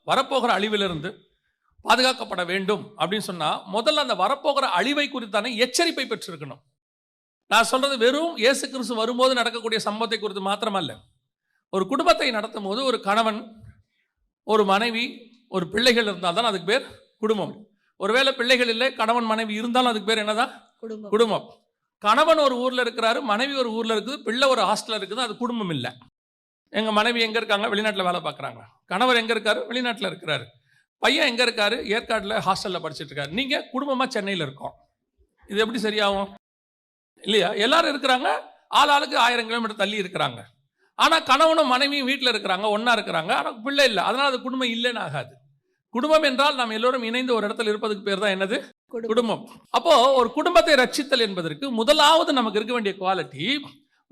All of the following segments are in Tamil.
வரப்போகிற அழிவிலிருந்து பாதுகாக்கப்பட வேண்டும் அப்படின்னு சொன்னா முதல்ல அந்த வரப்போகிற அழிவை குறித்தான எச்சரிப்பை பெற்றிருக்கணும். நான் சொல்றது வெறும் இயேசு கிறிஸ்து வரும்போது நடக்கக்கூடிய சம்பவத்தை குறித்து மாத்திரமல்ல. ஒரு குடும்பத்தை நடத்தும் போது ஒரு கணவன், ஒரு மனைவி, ஒரு பிள்ளைகள் இருந்தால் தான் அதுக்கு பேர் குடும்பம். ஒருவேளை பிள்ளைகள் இல்லை, கணவன் மனைவி இருந்தாலும் அதுக்கு பேர் என்னதான்? குடும்பம். கணவன் ஒரு ஊர்ல இருக்கிறாரு, மனைவி ஒரு ஊர்ல இருக்குது, பிள்ளை ஒரு ஹாஸ்டல்ல இருக்குது, அது குடும்பம் இல்லை. எங்க மனைவி எங்க இருக்காங்க? வெளிநாட்டில் வேலை பார்க்குறாங்க. கணவர் எங்க இருக்காரு? வெளிநாட்டில் இருக்கிறாரு. பையன் எங்க இருக்காரு? ஏற்காட்டில் ஹாஸ்டல்ல படிச்சுட்டு இருக்காரு. நீங்க குடும்பமா சென்னையில் இருக்கோம். இது எப்படி சரியாகும்? இல்லையா? எல்லாரும் இருக்கிறாங்க, ஆளுக்கு 1000 கிலோமீட்டர் தள்ளி இருக்கிறாங்க. ஆனா கணவனும் மனைவியும் வீட்டில் இருக்கிறாங்க, ஒன்னா இருக்கிறாங்க, ஆனால் பிள்ளை இல்லை. அதனால அது குடும்பம் இல்லைன்னு ஆகாது. குடும்பம் என்றால் நாம் எல்லோரும் இணைந்து ஒரு இடத்துல இருப்பதுக்கு பேர் தான் என்னது? குடும்பம். அப்போ ஒரு குடும்பத்தை ரட்சித்தல் என்பதற்கு முதலாவது நமக்கு இருக்க வேண்டிய குவாலிட்டி,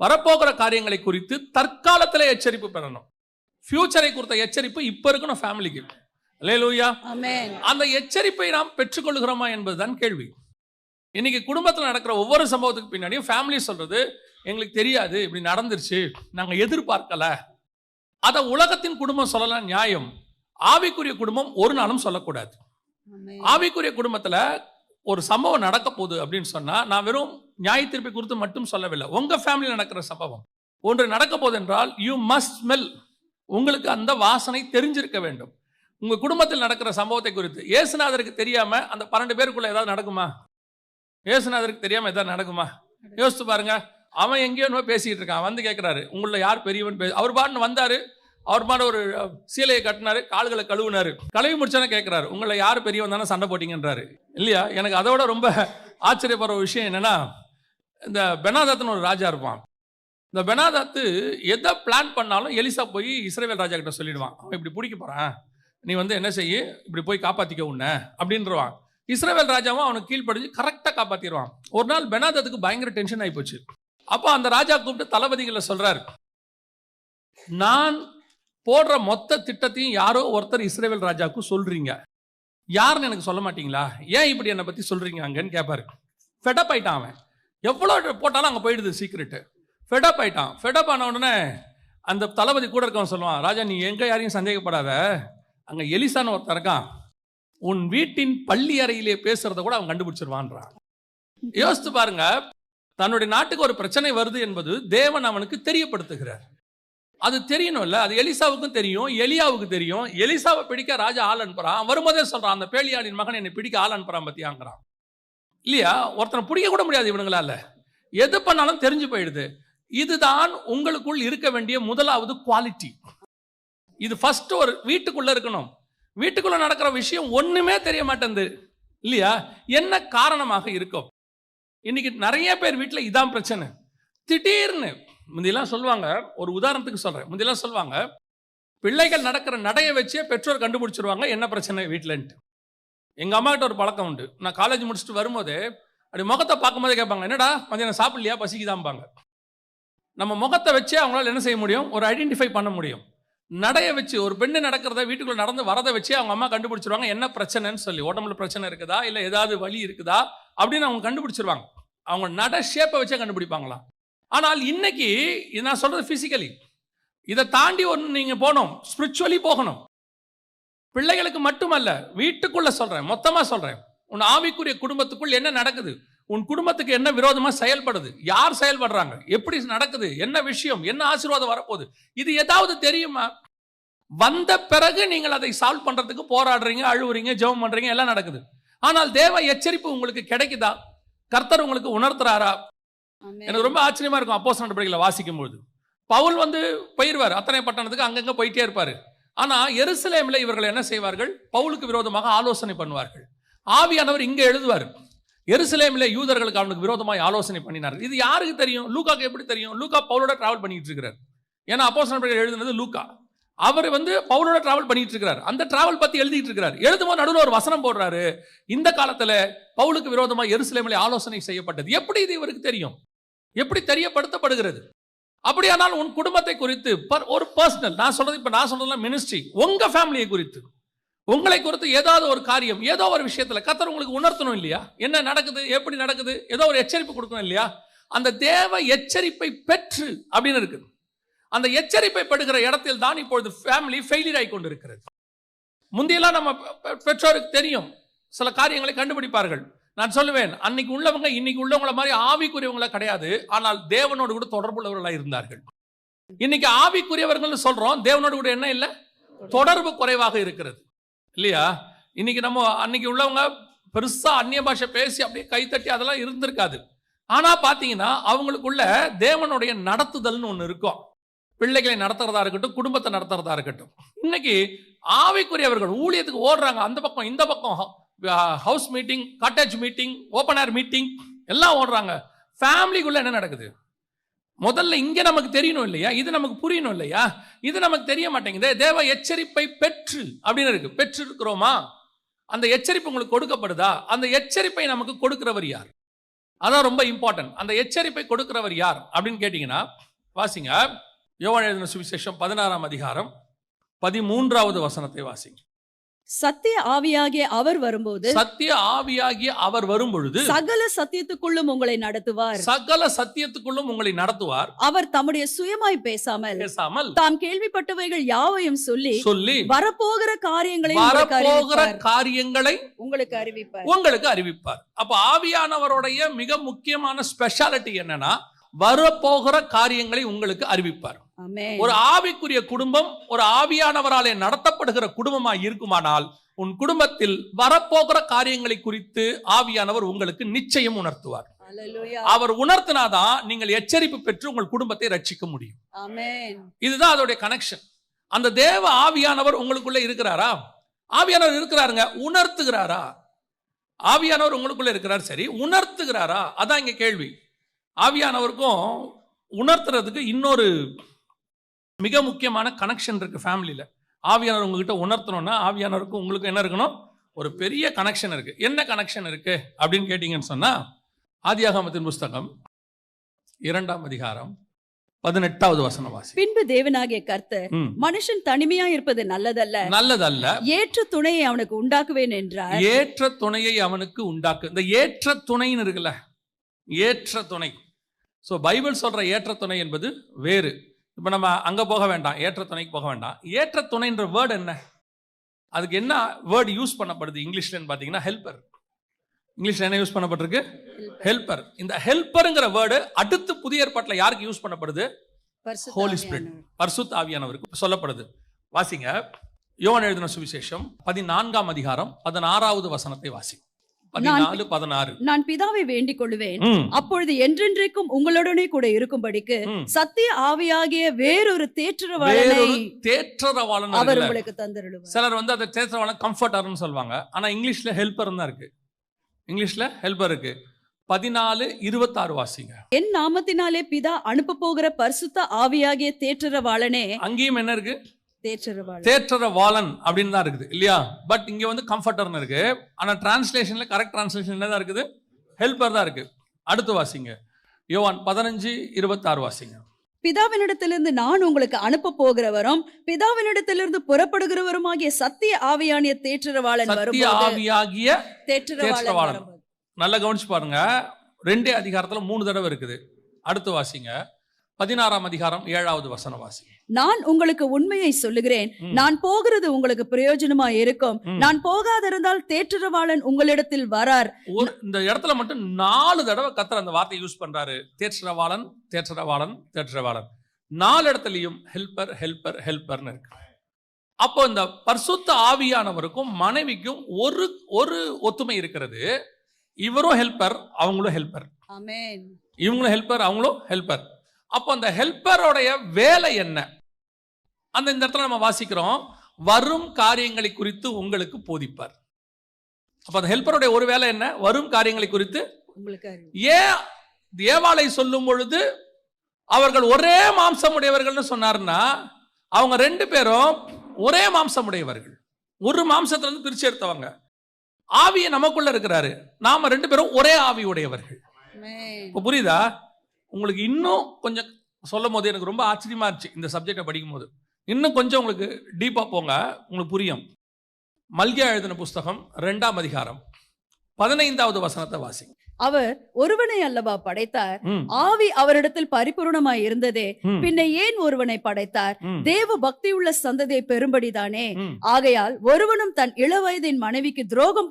வரப்போகிற காரியங்களை குறித்து தற்காலத்திலே எச்சரிப்பு பெறணும். ஃபியூச்சரை குறித்த எச்சரிப்பு இப்ப இருக்கணும் ஃபேமிலிக்கு. அல்லேலூயா. ஆமென். அந்த எச்சரிப்பை நாம் பெற்றுக்கொள்கிறோமா என்பதுதான் கேள்வி. இன்னைக்கு குடும்பத்தில் நடக்கிற ஒவ்வொரு சம்பவத்துக்கு பின்னாடியும் ஃபேமிலி சொல்றது, எங்களுக்கு தெரியாது, இப்படி நடந்துருச்சு, நாங்கள் எதிர்பார்க்கல. அதை உலகத்தின் குடும்பம் சொல்லலாம், நியாயம். ஆவிக்குரிய குடும்பம் ஒரு நாளும் சொல்லக்கூடாது. ஆவிக்குரிய குடும்பத்தில் ஒரு சம்பவம் நடக்க போகுது அப்படின்னு சொன்னா, நான் வெறும் நியாய தீர்ப்பை குறித்து மட்டும் சொல்லவில்லை. உங்க ஃபேமிலியில் நடக்கிற சம்பவம் ஒன்று நடக்க போகுது என்றால் யூ மஸ்ட் ஸ்மெல். உங்களுக்கு அந்த வாசனை தெரிஞ்சிருக்க வேண்டும். உங்க குடும்பத்தில் நடக்கிற சம்பவத்தை குறித்து இயேசுநாதருக்கு தெரியாம அந்த 12 பேருக்குள்ள ஏதாவது நடக்குமா? இயேசுநாதருக்கு தெரியாம ஏதாவது நடக்குமா? யோசித்து பாருங்க. அவன் எங்கேயோ பேசிக்கிட்டு இருக்கான், வந்து கேட்கிறாரு, உங்களை யார் பெரியவன்? அவர் பாட்டுன்னு வந்தாரு, அவர் பாட்டு ஒரு சீலையை கட்டினாரு, கால்களை கழுவுனாரு. கழுவி முடிச்சானே கேட்கிறாரு, உங்களை யார் பெரியவன் தானே சண்டை போட்டீங்கன்றாரு. இல்லையா? எனக்கு அதோட ரொம்ப ஆச்சரியப்படுற விஷயம் என்னன்னா, இந்த பெனாதாத்னு ஒரு ராஜா இருப்பான். இந்த பெனாதாத்து எதை பிளான் பண்ணாலும் எலிசா போய் இஸ்ரவேல் ராஜா கிட்ட சொல்லிடுவான், அவன் இப்படி பிடிக்க போறான், நீ வந்து என்ன செய்ய, இப்படி போய் காப்பாத்திக்க உன்ன அப்படின்றவான். இஸ்ரவேல் ராஜாவும் அவனுக்கு கீழ்ப்படிஞ்சு கரெக்டாக காப்பாற்றிடுவான். ஒரு நாள் பெனாதாத்துக்கு பயங்கர டென்ஷன் ஆகி போச்சு. அப்போ அந்த ராஜா கூப்பிட்டு தளபதிகளை சொல்றாரு, நான் போடுற மொத்த திட்டத்தையும் யாரோ ஒருத்தர் இஸ்ரவேல் ராஜாவுக்கு சொல்றீங்க, யாருன்னு எனக்கு சொல்ல மாட்டீங்களா? ஏன் இப்படி என்னை பத்தி சொல்றீங்க அங்கன்னு கேட்பாரு. ஃபெடப் ஆயிட்டான் அவன். எவ்வளோ போட்டாலும் அங்கே போயிடுது சீக்கிரட்டு. ஃபெடப் ஆயிட்டான். ஃபெடப் ஆன உடனே அந்த தளபதி கூட இருக்கவன் சொல்லுவான், ராஜா நீ எங்க யாரையும் சந்தேகப்படாத, அங்க எலிசான்னு ஒருத்தர் இருக்கான், உன் வீட்டின் பள்ளி அறையிலே பேசுறத கூட அவன் கண்டுபிடிச்சிருவான்றான். யோசித்து பாருங்க, தன்னுடைய நாட்டுக்கு ஒரு பிரச்சனை வருது என்பது தேவன் அவனுக்கு தெரியப்படுத்துகிறார். அது தெரியணும்ல. அது எலிசாவுக்கும் தெரியும், எலியாவுக்கு தெரியும். எலிசாவை பிடிக்க ராஜா ஆள் அனுப்புறான். வரும்போதே சொல்றான், அந்த பேலியாளின் மகன் என்னை பிடிக்க ஆள் அனுப்புறான் பத்தியாங்கிறான். இல்லையா? ஒருத்தனை பிடிக்க கூட முடியாது இவனுங்களால. எது பண்ணாலும் தெரிஞ்சு போயிடுது. இதுதான் உங்களுக்குள் இருக்க வேண்டிய முதலாவது குவாலிட்டி. இது ஃபர்ஸ்ட் ஒரு வீட்டுக்குள்ள இருக்கணும். வீட்டுக்குள்ள நடக்கிற விஷயம் ஒண்ணுமே தெரிய மாட்டேங்குது இல்லையா? என்ன காரணமாக இருக்கும்? இன்னைக்கு நிறைய பேர் வீட்டில் இதான் பிரச்சனை. திடீர்னு முந்தியெல்லாம் சொல்லுவாங்க, ஒரு உதாரணத்துக்கு சொல்றேன், முந்தியெல்லாம் சொல்லுவாங்க, பிள்ளைகள் நடக்கிற நடையை வச்சே பெற்றோர் கண்டுபிடிச்சிருவாங்க என்ன பிரச்சனை வீட்டிலன்ட்டு. எங்க அம்மா கிட்ட ஒரு பழக்கம் உண்டு. நான் காலேஜ் முடிச்சுட்டு வரும்போது அப்படி முகத்தை பார்க்கும்போதே கேட்பாங்க, என்னடா மதியானம் சாப்பிடலையா, பசிக்குதாம்பாங்க. நம்ம முகத்தை வச்சே அவங்களால என்ன செய்ய முடியும்? ஒரு ஐடென்டிஃபை பண்ண முடியும். நடைய வச்சு ஒரு பெண்ணு நடக்கிறத, வீட்டுக்குள்ள நடந்து வரதை வச்சு அவங்க அம்மா கண்டுபிடிச்சிருவாங்க என்ன பிரச்சனைன்னு சொல்லி. உடம்புல பிரச்சனை இருக்குதா, இல்லை ஏதாவது வலி இருக்குதா அப்படின்னு அவங்க கண்டுபிடிச்சிருவாங்க. அவங்க நட ஷேப்பை வச்சே கண்டுபிடிப்பாங்களாம். ஆனால் இன்னைக்கு நான் சொல்றது பிசிக்கலி, இதை தாண்டி ஒன்று நீங்க போகணும், ஸ்பிரிச்சுவலி போகணும். பிள்ளைகளுக்கு மட்டுமல்ல, வீட்டுக்குள்ள சொல்றேன், மொத்தமா சொல்றேன். உன் ஆவிக்குரிய குடும்பத்துக்குள் என்ன நடக்குது, உன் குடும்பத்துக்கு என்ன விரோதமா செயல்படுது, யார் செயல்படுறாங்க, எப்படி நடக்குது, என்ன விஷயம், என்ன ஆசீர்வாதம் வரப்போகுது, இது ஏதாவது தெரியுமா? வந்த பிறகு நீங்கள் அதை சால்வ் பண்றதுக்கு போராடுறீங்க, அழுவுறீங்க, ஜெபம் பண்றீங்க, எல்லாம் நடக்குது. ஆனால் தேவ எச்சரிப்பு உங்களுக்கு கிடைக்குதா? கர்த்தர் உங்களுக்கு உணர்த்துறாரா? எனக்கு ரொம்ப ஆச்சரியமா இருக்கும் அப்போஸ்தலர் நடபடிகளை வாசிக்கும் பொழுது. பவுல் வந்து போயிருவார் அத்தனை பட்டணத்துக்கு, அங்கங்க போயிட்டே இருப்பாரு. ஆனா எருசலேமில் இவர்கள் என்ன செய்வார்கள்? பவுலுக்கு விரோதமாக ஆலோசனை பண்ணுவார்கள். ஆவியானவர் இங்க எழுதுவார், எருசலேமில் யூதர்களுக்கு அவனுக்கு விரோதமாக ஆலோசனை பண்ணினார்கள். இது யாருக்கு தெரியும்? லூக்காக்கு எப்படி தெரியும்? லூக்கா பவுலோட டிராவல் பண்ணிட்டு இருக்கிறார். ஏன்னா அப்போஸ்தலர் நடபடிகள் எழுதுனது லூக்கா. அவர் வந்து பவுலோட டிராவல் பண்ணிட்டு இருக்கிறார். அந்த டிராவல் பத்தி எழுதிட்டு இருக்கிறார். எழுதும்போது நடுவில் ஒரு வசனம் போடுறாரு, இந்த காலத்துல பவுலுக்கு விரோதமாக எருசலேமில் ஆலோசனை செய்யப்பட்டது. எப்படி இது இவருக்கு தெரியும்? எப்படி தெரியப்படுத்தப்படுகிறது? அப்படியானால் உன் குடும்பத்தை குறித்து ஒரு பர்சனல், நான் சொல்றது மினிஸ்ட்ரி, உங்க ஃபேமிலியை குறித்து, உங்களை குறித்து ஏதாவது ஒரு காரியம், ஏதோ ஒரு விஷயத்துல கர்த்தர் உங்களுக்கு உணர்த்தணும் இல்லையா? என்ன நடக்குது, எப்படி நடக்குது, ஏதோ ஒரு எச்சரிப்பு கொடுக்கணும் இல்லையா? அந்த தேவ எச்சரிப்பை பெற்று அப்படின்னு இருக்குது. அந்த எச்சரிப்பை படுகிற இடத்தில் தான் இப்பொழுது ஃபேமிலி ஃபெயிலியர் ஆகி கொண்டிருக்கிறது. முந்தியெல்லாம் நம்ம பெற்றோருக்கு தெரியும், சில காரியங்களை கண்டுபிடிப்பார்கள். நான் சொல்லுவேன், அன்னைக்கு உள்ளவங்க இன்னைக்கு உள்ளவங்கள மாதிரி ஆவிக்குரியவங்கள கிடையாது, ஆனால் தேவனோடு கூட தொடர்புள்ளவர்களாக இருந்தார்கள். இன்னைக்கு ஆவிக்குரியவர்கள் சொல்றோம், தேவனோடு கூட என்ன இல்லை, தொடர்பு குறைவாக இருக்கிறது இல்லையா? இன்னைக்கு நம்ம அன்னைக்கு உள்ளவங்க பெருசா அந்நிய பாஷை பேசி அப்படியே கைத்தட்டி அதெல்லாம் இருந்திருக்காது. ஆனா பாத்தீங்கன்னா அவங்களுக்குள்ள தேவனுடைய நடத்துதல்னு ஒண்ணு இருக்கும். பிள்ளைகளை நடத்துறதா இருக்கட்டும், குடும்பத்தை நடத்துறதா இருக்கட்டும். இன்னைக்கு ஆவிக்குரியவர்கள் ஊழியத்துக்கு ஓடுறாங்க, அந்த பக்கம் இந்த பக்கம், house meeting, cottage meeting, open air meeting எல்லாம் ஓடுறாங்க. ஃபேமிலிக்குள்ள என்ன நடக்குது முதல்ல இங்க நமக்கு தெரியணும் இல்லையா? இது நமக்கு புரியணும் இல்லையா? இது நமக்கு தெரிய மாட்டேங்குது. தேவ எச்சரிப்பை பெற்று அப்படின்னு இருக்கு, பெற்று இருக்கிறோமா? அந்த எச்சரிப்பு உங்களுக்கு கொடுக்கப்படுதா? அந்த எச்சரிப்பை நமக்கு கொடுக்கிறவர் யார்? அதான் ரொம்ப இம்பார்ட்டன்ட். அந்த எச்சரிப்பை கொடுக்கிறவர் யார் அப்படின்னு கேட்டீங்கன்னா, வாசிங்க யோவான் எழுதின சுவிசேஷம் 16ஆம் அதிகாரம் 13வது வசனத்தை வாசிங்க. சத்திய ஆவியாகிய அவர் வரும்போது, சத்திய ஆவியாகிய அவர் வரும்பொழுது சகல சத்தியத்துக்குள்ளும் உங்களை நடத்துவார். சகல சத்தியத்துக்குள்ளும் உங்களை நடத்துவார். அவர் தம்முடைய சுயமாய் பேசாமல் தாம் கேள்விப்பட்டவைகள் யாவையும் சொல்லி வரப்போகிற காரியங்களை உங்களுக்கு அறிவிப்பார். அப்ப ஆவியானவருடைய மிக முக்கியமான ஸ்பெஷாலிட்டி என்னன்னா, வரப்போகிற காரியங்களை உங்களுக்கு அறிவிப்பார். ஒரு ஆவிக்குரிய குடும்பம் ஒரு ஆவியானவராலே நடத்தப்படுகிற குடும்பமாய் இருக்குமானால், உன் குடும்பத்தில் வரப்போகிற காரியங்களை குறித்து ஆவியானவர் உங்களுக்கு நிச்சயம் உணர்த்துவார். அவர் உணர்த்தினாதான் நீங்கள் எச்சரிப்பு பெற்று உங்கள் குடும்பத்தை ரட்சிக்க முடியும். இதுதான் அதோடைய கனெக்ஷன். அந்த தேவ ஆவியானவர் உங்களுக்குள்ள இருக்கிறாரா? ஆவியானவர் இருக்கிறாருங்க, உணர்த்துகிறாரா? ஆவியானவர் உங்களுக்குள்ள இருக்கிறார், சரி, உணர்த்துகிறாரா? அதான் இங்க கேள்வி. ஆவியானவருக்கும் உணர்த்துறதுக்கு இன்னொரு மிக முக்கியமான கனெக்ஷன் இருக்கு ஃபேமிலியில. ஆவியானவர் உங்ககிட்ட உணர்த்தணும்னா ஆவியானவருக்கும் உங்களுக்கு என்ன இருக்கணும்? ஒரு பெரிய கனெக்ஷன் இருக்கு. என்ன கனெக்ஷன் இருக்கு அப்படின்னு கேட்டீங்கன்னு சொன்னா, ஆதியாகமத்தின் புஸ்தகம் 2ஆம் அதிகாரம் 18வது வசனம் வாசி. பின்பு தேவனாகிய கர்த்தர், மனுஷன் தனிமையா இருப்பது நல்லதல்ல, ஏற்ற துணையை அவனுக்கு உண்டாக்குவேன் என்றார். ஏற்ற துணையை அவனுக்கு உண்டாக்கு. இந்த ஏற்ற துணைன்னு இருக்குல்ல, ஏற்ற துணை. ஸோ பைபிள் சொல்ற ஏற்ற துணை என்பது வேறு. இப்போ நம்ம அங்க போக வேண்டாம், ஏற்ற துணைக்கு போக வேண்டாம். ஏற்ற துணைன்ற வேர்டு என்ன? அதுக்கு என்ன வேர்டு யூஸ் பண்ணப்படுது இங்கிலீஷ்லன்னு பார்த்தீங்கன்னா, ஹெல்பர். இங்கிலீஷ்ல என்ன யூஸ் பண்ணப்பட்டிருக்கு? ஹெல்பர். இந்த ஹெல்பருங்கிற வேர்டு அடுத்து புதிய ஏற்பாட்டில் யாருக்கு யூஸ் பண்ணப்படுது? ஹோலி ஸ்பிரிட், பரிசுத்த ஆவியானவருக்கு சொல்லப்படுது. வாசிங்க யோவான் எழுதின சுவிசேஷம் 14ஆம் அதிகாரம் 16வது வசனத்தை வாசி. 14:16. நான் பிதாவை வேண்டிக் கொள்வேன், அப்பொழுது என்றென்றைக்கும் உங்களுடனே கூட இருக்கும்படிக்கு சத்திய ஆவியாகிய வேறொரு தேற்றரவாளனை அவர் உங்களுக்கு தந்தருளுவார். சிலர் வந்து அந்த தேற்றரவாளன் கம்ஃபர்டர்னு சொல்வாங்க, ஆனா இங்கிலீஷ்ல ஹெல்பர் தான் இருக்கு. இங்கிலீஷ்ல ஹெல்பர் இருக்கு. 14:26 வாசிங்க. என் நாமத்தினாலே பிதா அனுப்ப போகிற பரிசுத்த ஆவியாகிய தேற்றரவாளனே. அங்கேயும் என்ன இருக்கு? தேற்றரவாளன் அப்படின்னு தான் இருக்குது இல்லையா? பட் இங்க வந்து கம்ஃபர்டர்னு இருக்கு. ஆனா டிரான்ஸ்லேஷன்ல கரெக்ட் டிரான்ஸ்லேஷன் என்ன தான் இருக்குது? ஹெல்பர் தான் இருக்கு. அடுத்து வாசிங்க யோவான் 15:26 வாசிங்க. பிதாவினிடத்திலிருந்து நான் உங்களுக்கு அனுப்ப போகிறவரும் பிதாவினிடத்திலிருந்து புறப்படுகிறவருமாகிய சத்திய ஆவியாகிய தேற்றரவாளன் தேற்றரவாளன். நல்லா கவனிச்சு பாருங்க, 2 அதிகாரத்துல 3 தடவை இருக்குது. அடுத்து வாசிங்க 16ஆம் அதிகாரம் 7வது வசனம் வாசிங்க. நான் உங்களுக்கு உண்மையை சொல்லுகிறேன், நான் போகிறது உங்களுக்கு பிரயோஜனமா இருக்கும். நான் போகாதிருந்தால் தேற்றரவாளன் உங்களிடத்தில் வரார். இந்த இடத்துல மட்டும் 4 தடவை கர்த்தர் அந்த வார்த்தையை யூஸ் பண்றாரு. தேற்றரவாளன், தேற்றரவாளன், தேற்றரவாளன். 4 இடத்துலயும் ஹெல்பர், ஹெல்பர், ஹெல்பர்னு இருக்கு. அப்போ இந்த பரிசுத்த ஆவியானவருக்கும் மனைவிக்கும் ஒரு ஒத்துமை இருக்கிறது. இவரும் ஹெல்பர், அவங்களும் ஹெல்பர். ஆமென். இவங்களும் ஹெல்பர், அவங்களும் ஹெல்பர். அப்போ அந்த ஹெல்பருடைய வேலை என்ன? அந்த இந்த இடத்துல நம்ம வாசிக்கிறோம், வரும் காரியங்களை குறித்து உங்களுக்கு போதிப்பார். அப்ப அந்த ஹெல்பருடைய ஒரு வேலை என்ன? வரும் காரியங்களை குறித்து உங்களுக்கு. ஏன் ஏவாளை சொல்லும் பொழுது அவர்கள் ஒரே மாம்சம் உடையவர்கள்னு சொன்னார்னா, அவங்க 2 பேரும் ஒரே மாம்சம் உடையவர்கள், ஒரு மாம்சத்துல இருந்து பிரிச்சு எடுத்தவங்க. ஆவியை நமக்குள்ள இருக்கிறாரு, நாம 2 பேரும் ஒரே ஆவி உடையவர்கள். இப்ப புரியுதா உங்களுக்கு? இன்னும் கொஞ்சம் சொல்லும் போது எனக்கு ரொம்ப ஆச்சரியமா இருந்துச்சு இந்த சப்ஜெக்டை படிக்கும் போது. இன்னும் கொஞ்சம் உங்களுக்கு டீப்பா போங்க, உங்களுக்கு புரியும். மல்கியா எழுதின புஸ்தகம் 2ஆம் அதிகாரம் 15வது வசனத்தை வாசி. அவர் ஒருவனை அல்லவா படைத்தார், ஆவி அவரிடத்தில் பரிபூர்ணமாய் இருந்ததே, பின்ன ஏன் ஒருவனை படைத்தார்? தேவ பக்தியுள்ள சந்ததியை பெறும்படிதானே. ஆகையால் ஒருவனும் தன் இளவயதின் மனைவிக்கு துரோகம்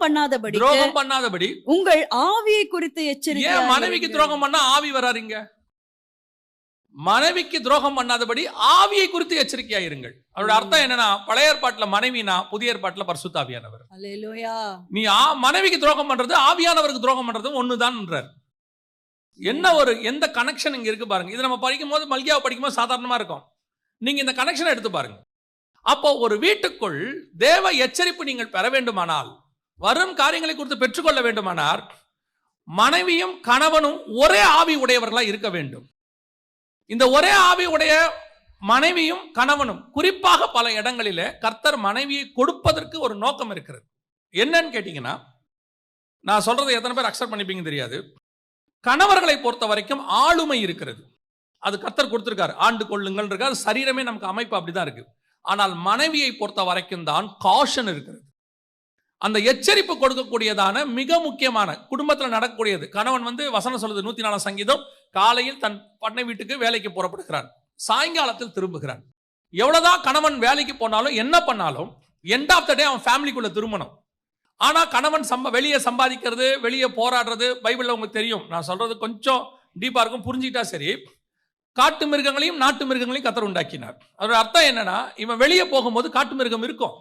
பண்ணாதபடி உங்கள் ஆவியை குறித்து எச்சரிக்கை. மனைவிக்கு துரோகம் பண்ணா ஆவி வராருங்க. மனைவிக்கு துரோகம் பண்ணாதபடி ஆவியை குறித்து எச்சரிக்கையாயிருங்கள். அவரோட அர்த்தம் என்னன்னா, பழைய ஏற்பாட்டுல மனைவினா, புதிய ஏற்பாட்டுல பரிசுத்த ஆவியானவர். அல்லேலூயா. நீ மனைவிக்கு துரோகம் பண்றது ஆவியானவருக்கு துரோகம் பண்றது ஒண்ணுதான். என்ன ஒரு எந்த கனெக்ஷன் இங்க இருக்கு பாருங்க. இது நம்ம படிக்கும் போது, மல்கியாவை படிக்கும் போது சாதாரணமா இருக்கும். நீங்க இந்த கனெக்ஷனை எடுத்து பாருங்க. அப்போ ஒரு வீட்டுக்குள் தேவ எச்சரிப்பு நீங்கள் பெற வேண்டுமானால், வரும் காரியங்களை குறித்து பெற்றுக்கொள்ள வேண்டுமானால், மனைவியும் கணவனும் ஒரே ஆவி உடையவர்களா இருக்க வேண்டும். இந்த ஒரே ஆவி உடைய மனைவியும் கணவனும் குறிப்பாக பல இடங்களிலே கர்த்தர் மனைவியை கொடுப்பதற்கு ஒரு நோக்கம் இருக்கிறது. என்னன்னு கேட்டீங்கன்னா, நான் சொல்றதை எத்தனை பேர் அக்செப்ட் பண்ணிப்பீங்க தெரியாது. கணவர்களை பொறுத்த வரைக்கும் ஆளுமை இருக்கிறது. அது கர்த்தர் கொடுத்திருக்காரு. ஆண்டு கொள்ளுங்கள் இருக்காரு. சரீரமே நமக்கு அமைப்பு அப்படிதான் இருக்கு. ஆனால் மனைவியை பொறுத்த வரைக்கும் தான் காஷன் இருக்கிறது. அந்த எச்சரிப்பு கொடுக்கக்கூடியதான மிக முக்கியமான குடும்பத்தில் நடக்கக்கூடியது. கணவன் வசனம் சொல்லுது 104 சங்கீதம், காலையில் தன் பண்ணை வீட்டுக்கு வேலைக்கு புறப்படுகிறான், சாயங்காலத்தில் திரும்புகிறான். எவ்வளவுதான் கணவன் வேலைக்கு போனாலும் என்ன பண்ணாலும் எண்ட் ஆஃப் த டே அவன் ஃபேமிலிக்குள்ள திரும்பணும். ஆனா கணவன் வெளியே சம்பாதிக்கிறது, வெளியே போராடுறது, பைபிள்ல உங்களுக்கு தெரியும். நான் சொல்றது கொஞ்சம் டீப்பா இருக்கும், புரிஞ்சுக்கிட்டா சரி. காட்டு மிருகங்களையும் நாட்டு மிருகங்களையும் கர்த்தர் உண்டாக்கினார். அதோட அர்த்தம் என்னன்னா, இவன் வெளியே போகும்போது காட்டு மிருகம் இருக்கும்.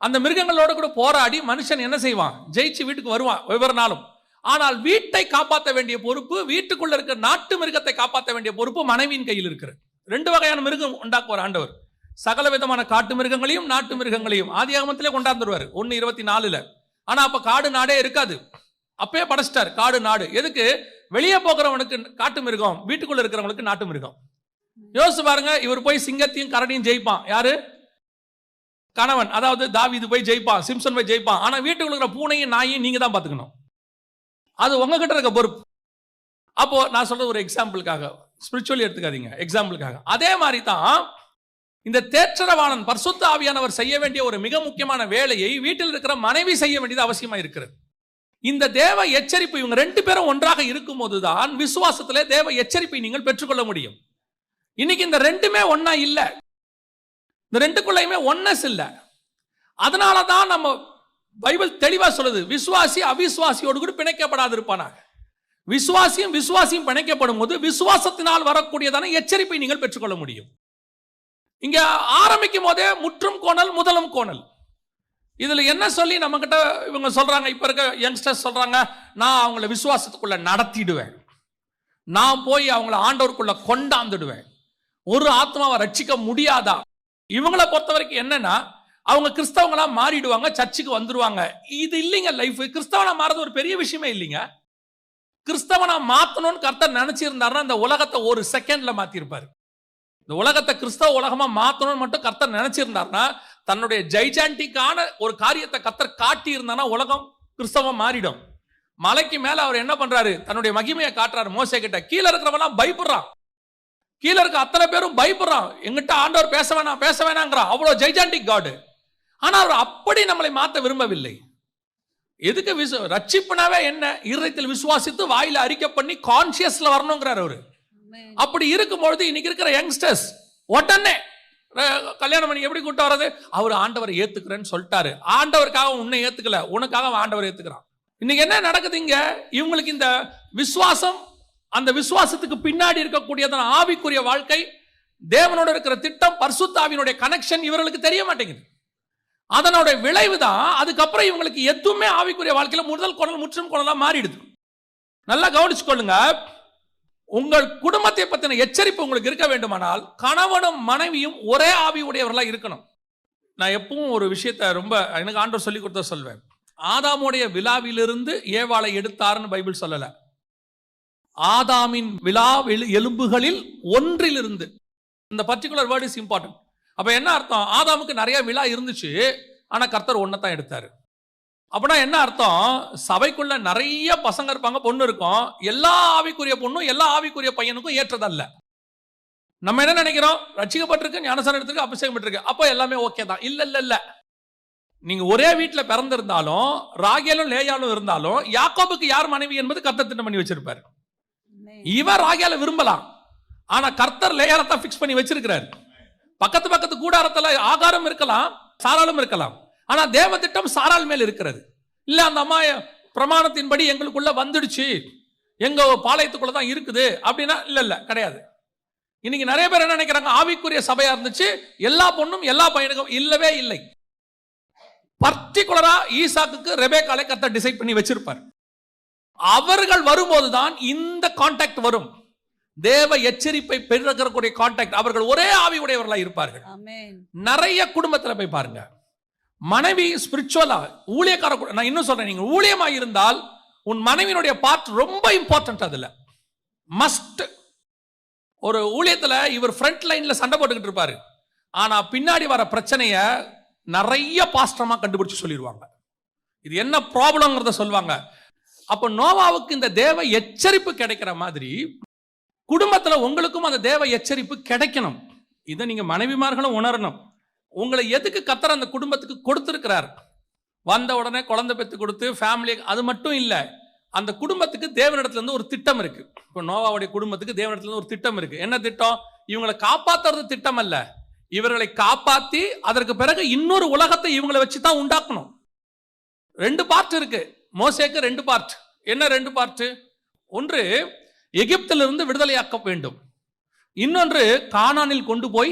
அந்த மிருகங்களோட கூட போராடி மனுஷன் என்ன செய்வான்? ஜெயிச்சு வீட்டுக்கு வருவான் ஒவ்வொரு நாளும். ஆனால் வீட்டை காப்பாற்ற வேண்டிய பொறுப்பு, வீட்டுக்குள்ள இருக்க நாட்டு மிருகத்தை காப்பாற்ற வேண்டிய பொறுப்பு மனைவியின் கையில் இருக்கிறது. 2 வகையான மிருகம் உண்டாக்குவார் ஆண்டவர். சகல விதமான காட்டு மிருகங்களையும் நாட்டு மிருகங்களையும் ஆதியாகமத்திலே கொண்டாந்துருவார் 1:24. ஆனா அப்ப காடு நாடே இருக்காது. அப்பயே படைச்சிட்டார் காடு நாடு. எதுக்கு? வெளியே போகிறவனுக்கு காட்டு மிருகம், வீட்டுக்குள்ள இருக்கிறவங்களுக்கு நாட்டு மிருகம். யோசிச்சு பாருங்க. இவர் போய் சிங்கத்தையும் கரடியும் ஜெயிப்பான். யாரு? கணவன். அதாவது தாவீது போய் ஜெயிப்பான், சிம்சன் போய் ஜெயிப்பான். ஆனா வீட்டுக்குள்ள இருக்கிற பூனையும் நாயையும் நீங்க தான் பாத்துக்கணும். அது உங்ககிட்ட இருக்க பொறுப்பு. அப்போ நான் சொல்றது ஒரு எக்ஸாம்பிளுக்காக, ஸ்பிரிச்சுவலி எடுத்துக்காதீங்க, எக்ஸாம்பிளுக்காக. அதே மாதிரி தான் இந்த தேற்றரவாளன் பரிசுத்த ஆவியானவர் செய்ய வேண்டிய ஒரு மிக முக்கியமான வேலையை வீட்டில் இருக்கிற மனைவி செய்ய வேண்டியது அவசியமா இருக்கிறது. இந்த தேவ எச்சரிப்பு, இவங்க 2 பேரும் ஒன்றாக இருக்கும் போதுதான் விசுவாசத்திலே தேவ எச்சரிப்பை நீங்கள் பெற்றுக்கொள்ள முடியும். இன்னைக்கு இந்த 2மே ஒன்னா இல்ல, இந்த 2க்குள்ளயுமே ஒன்னஸ் இல்ல. அதனாலதான் நம்ம பைபிள் தெளிவா சொல்லுது, விசுவாசி அவிசுவாசியோடு கூட பிணைக்கப்படாது இருப்பானாக. விசுவாசியும் பிணைக்கப்படும் போது விசுவாசத்தினால் வரக்கூடியதான எச்சரிப்பை நீங்கள் பெற்றுக்கொள்ள முடியும். இங்க ஆரம்பிக்கும் போதே முற்றும் கோணல் முதலும் கோணல். இதுல என்ன சொல்லி நம்ம கிட்ட இவங்க சொல்றாங்க, இப்ப இருக்க யங்ஸ்டர்ஸ் சொல்றாங்க, நான் அவங்கள விசுவாசத்துக்குள்ள நடத்திடுவேன், நான் போய் அவங்கள ஆண்டவருக்குள்ள கொண்டாந்துடுவேன், ஒரு ஆத்மாவை ரட்சிக்க முடியாதா? இவங்களை பொறுத்த வரைக்கும் என்னன்னா, அவங்க கிறிஸ்தவங்களா மாறிடுவாங்க, சர்ச்சுக்கு வந்துருவாங்க. இது இல்லைங்க லைஃப். கிறிஸ்தவனா மாறது ஒரு பெரிய விஷயமே இல்லைங்க. கிறிஸ்தவனா மாத்தணும்னு கர்த்தர் நினைச்சிருந்தாருன்னா இந்த உலகத்தை ஒரு செகண்ட்ல மாத்திருப்பாரு. இந்த உலகத்தை கிறிஸ்தவ உலகமா மாத்தணும்னு மட்டும் கர்த்தர் நினைச்சிருந்தாருன்னா, தன்னுடைய ஜெய்ஜாண்டிக்கான ஒரு காரியத்தை கர்த்தர் காட்டி இருந்தானா உலகம் கிறிஸ்தவம் மாறிடும். மலைக்கு மேல அவர் என்ன பண்றாரு? தன்னுடைய மகிமையை காட்டுறாரு மோசே கிட்ட. கீழே இருக்கிறவெல்லாம் பயப்படுறான், கீழே இருக்க அத்தனை பேரும் பயப்படுறான். எங்கிட்ட ஆண்டவர் பேச வேணாங்கிறான். அவ்வளவு ஜெய்ஜாண்டிக் காடு. ஆனா அவர் அப்படி நம்மளை மாற்ற விரும்பவில்லை. எதுக்கு? ரட்சிப்புனாவே என்ன? இருதயத்தில் விசுவாசித்து வாயில அறிக்கை பண்ணி கான்சியஸ்ல வரணுங்கிறார் அவரு. அப்படி இருக்கும்பொழுது இன்னைக்கு இருக்கிற யங்ஸ்டர்ஸ் உடனே கல்யாணம் பண்ணி எப்படி கூட்ட வர்றது? அவர் ஆண்டவரை ஏத்துக்கிறேன்னு சொல்லிட்டாரு. ஆண்டவருக்காக உன்னை ஏத்துக்கல, உனக்காக ஆண்டவர் ஏத்துக்கிறான். இன்னைக்கு என்ன நடக்குது இங்க? இவங்களுக்கு இந்த விசுவாசம், அந்த விசுவாசத்துக்கு பின்னாடி இருக்கக்கூடியதான ஆவிக்குரிய வாழ்க்கை, தேவனோட இருக்கிற திட்டம், பரிசுத்த ஆவியினுடைய கனெக்ஷன் இவர்களுக்கு தெரிய மாட்டேங்குது. அதனோட விளைவு தான் அதுக்கப்புறம் இவங்களுக்கு எதுவுமே ஆவிக்குரிய வாழ்க்கையில முதல் குரல் முற்றும் குரலா மாறிடுது. நல்லா கவனிச்சுக்கொள்ளுங்க. உங்கள் குடும்பத்தை பத்தின எச்சரிப்பு உங்களுக்கு இருக்க வேண்டுமானால் கணவனும் மனைவியும் ஒரே ஆவி உடையவர்களா இருக்கணும். நான் எப்பவும் ஒரு விஷயத்த ரொம்ப எனக்கு ஆண்டவர் சொல்லி கொடுத்த சொல்வேன். ஆதாமுடைய விலாவிலிருந்து ஏவாளை எடுத்தாருன்னு பைபிள் சொல்லல. ஆதாமின் விலா எலும்புகளில் ஒன்றிலிருந்து. இந்த பர்டிகுலர் வேர்ட் இஸ் இம்பார்ட்டன்ட். அப்ப என்ன அர்த்தம்? ஆதாமுக்கு நிறைய விழா இருந்துச்சு, ஆனா கர்த்தர் ஒன்னதான் எடுத்தாரு. அப்படின்னா என்ன அர்த்தம்? சபைக்குள்ள நிறைய பசங்க இருப்பாங்க, பொண்ணு இருக்கும். எல்லா ஆவிக்குரிய பொண்ணும் எல்லா ஆவிக்குரிய பையனுக்கும் ஏற்றதல்ல. நம்ம என்ன நினைக்கிறோம்? ரட்சிக்கப்பட்டிருக்கு, ஞானஸ்நானம் எடுத்திருக்கு, அபிஷேகம் பெற்றிருக்கு, அப்போ எல்லாமே ஓகே தான். இல்ல இல்ல இல்ல, நீங்க ஒரே வீட்டுல பிறந்திருந்தாலும் ராகேலும் லேயாலும் இருந்தாலும் யாக்கோபுக்கு யார் மனைவி என்பது கர்த்தர் திட்டம் பண்ணி வச்சிருப்பாரு. இவர் ராகேல விரும்பலாம், ஆனா கர்த்தர் லேயால தான் பிக்ஸ் பண்ணி வச்சிருக்கிறார். பக்கத்து கூடாரத்துல ஆகாரம் இருக்கலாம், சாராளும் இருக்கலாம், ஆனா தேவ திட்டம் சாராள் மேல் இருக்கிறது. இல்ல அந்த அம்மா பிரமாணத்தின்படி எங்களுக்குள்ள வந்துடுச்சு, எங்க பாளையத்துக்குள்ள தான் இருக்குது அப்படின்னா இல்ல கிடையாது. இன்னைக்கு நிறைய பேர் என்ன நினைக்கிறாங்க, ஆவிக்குரிய சபையா இருந்துச்சு எல்லா பொண்ணும் எல்லா பையனுக்கும். இல்லவே இல்லை. பர்டிகுலரா ஈசாக்குக்கு ரெபேக்காலை கர்த்தர் டிசைட் பண்ணி வச்சிருப்பார். அவர்கள் வரும்போதுதான் இந்த கான்டாக்ட் வரும். தேவ எச்சரிப்பை பெறக்கூடிய கான்டாக்ட். அவர்கள் ஒரே ஆவி உடையவர்களாக இருப்பார்கள். நிறைய குடும்பத்தில் போய் பாருங்க, மனைவி ஸ்பிரிச்சுவலா ஊழியக்கார. நான் இன்னும் சொல்றேன், நீங்க ஊழியமாக இருந்தால் உன் மனைவியினுடைய பார்ட் ரொம்ப இம்பார்ட்டன்ட். அதுல மஸ்ட். ஒரு ஊழியத்துல இவர் ஃப்ரண்ட் லைன்ல சண்டை போட்டுக்கிட்டு இருப்பாரு, ஆனா பின்னாடி வர பிரச்சனைய நிறைய பாஸ்டமா கண்டுபிடிச்சு சொல்லிடுவாங்க. இது என்ன ப்ராப்ளம்ங்கிறத சொல்லுவாங்க. அப்ப நோவாவுக்கு இந்த தேவ எச்சரிப்பு கிடைக்கிற மாதிரி குடும்பத்துல உங்களுக்கும் அந்த தேவ எச்சரிப்பு கிடைக்கணும். இதை நீங்க மனைவிமார்களும் உணரணும். உங்களை எதுக்கு கர்த்தர் அந்த குடும்பத்துக்கு கொடுத்திருக்கிறார்? வந்த உடனே குழந்தை பெற்று கொடுத்து ஃபேமிலி, அது மட்டும் இல்ல, அந்த குடும்பத்துக்கு தேவனிடத்துல இருந்து ஒரு திட்டம் இருக்கு. இப்போ நோவாவுடைய குடும்பத்துக்கு தேவனிடத்துல இருந்து ஒரு திட்டம் இருக்கு. என்ன திட்டம்? இவங்களை காப்பாத்துறது திட்டம் அல்ல, இவர்களை காப்பாத்தி அதற்கு பிறகு இன்னொரு உலகத்தை இவங்களை வச்சு தான் உண்டாக்கணும். 2 பார்ட் இருக்கு மோசேக்கு. 2 பார்ட். என்ன 2 பார்ட்? ஒன்று எகிப்திலிருந்து விடுதலையாக்க வேண்டும், இன்னொன்று கானானில் கொண்டு போய்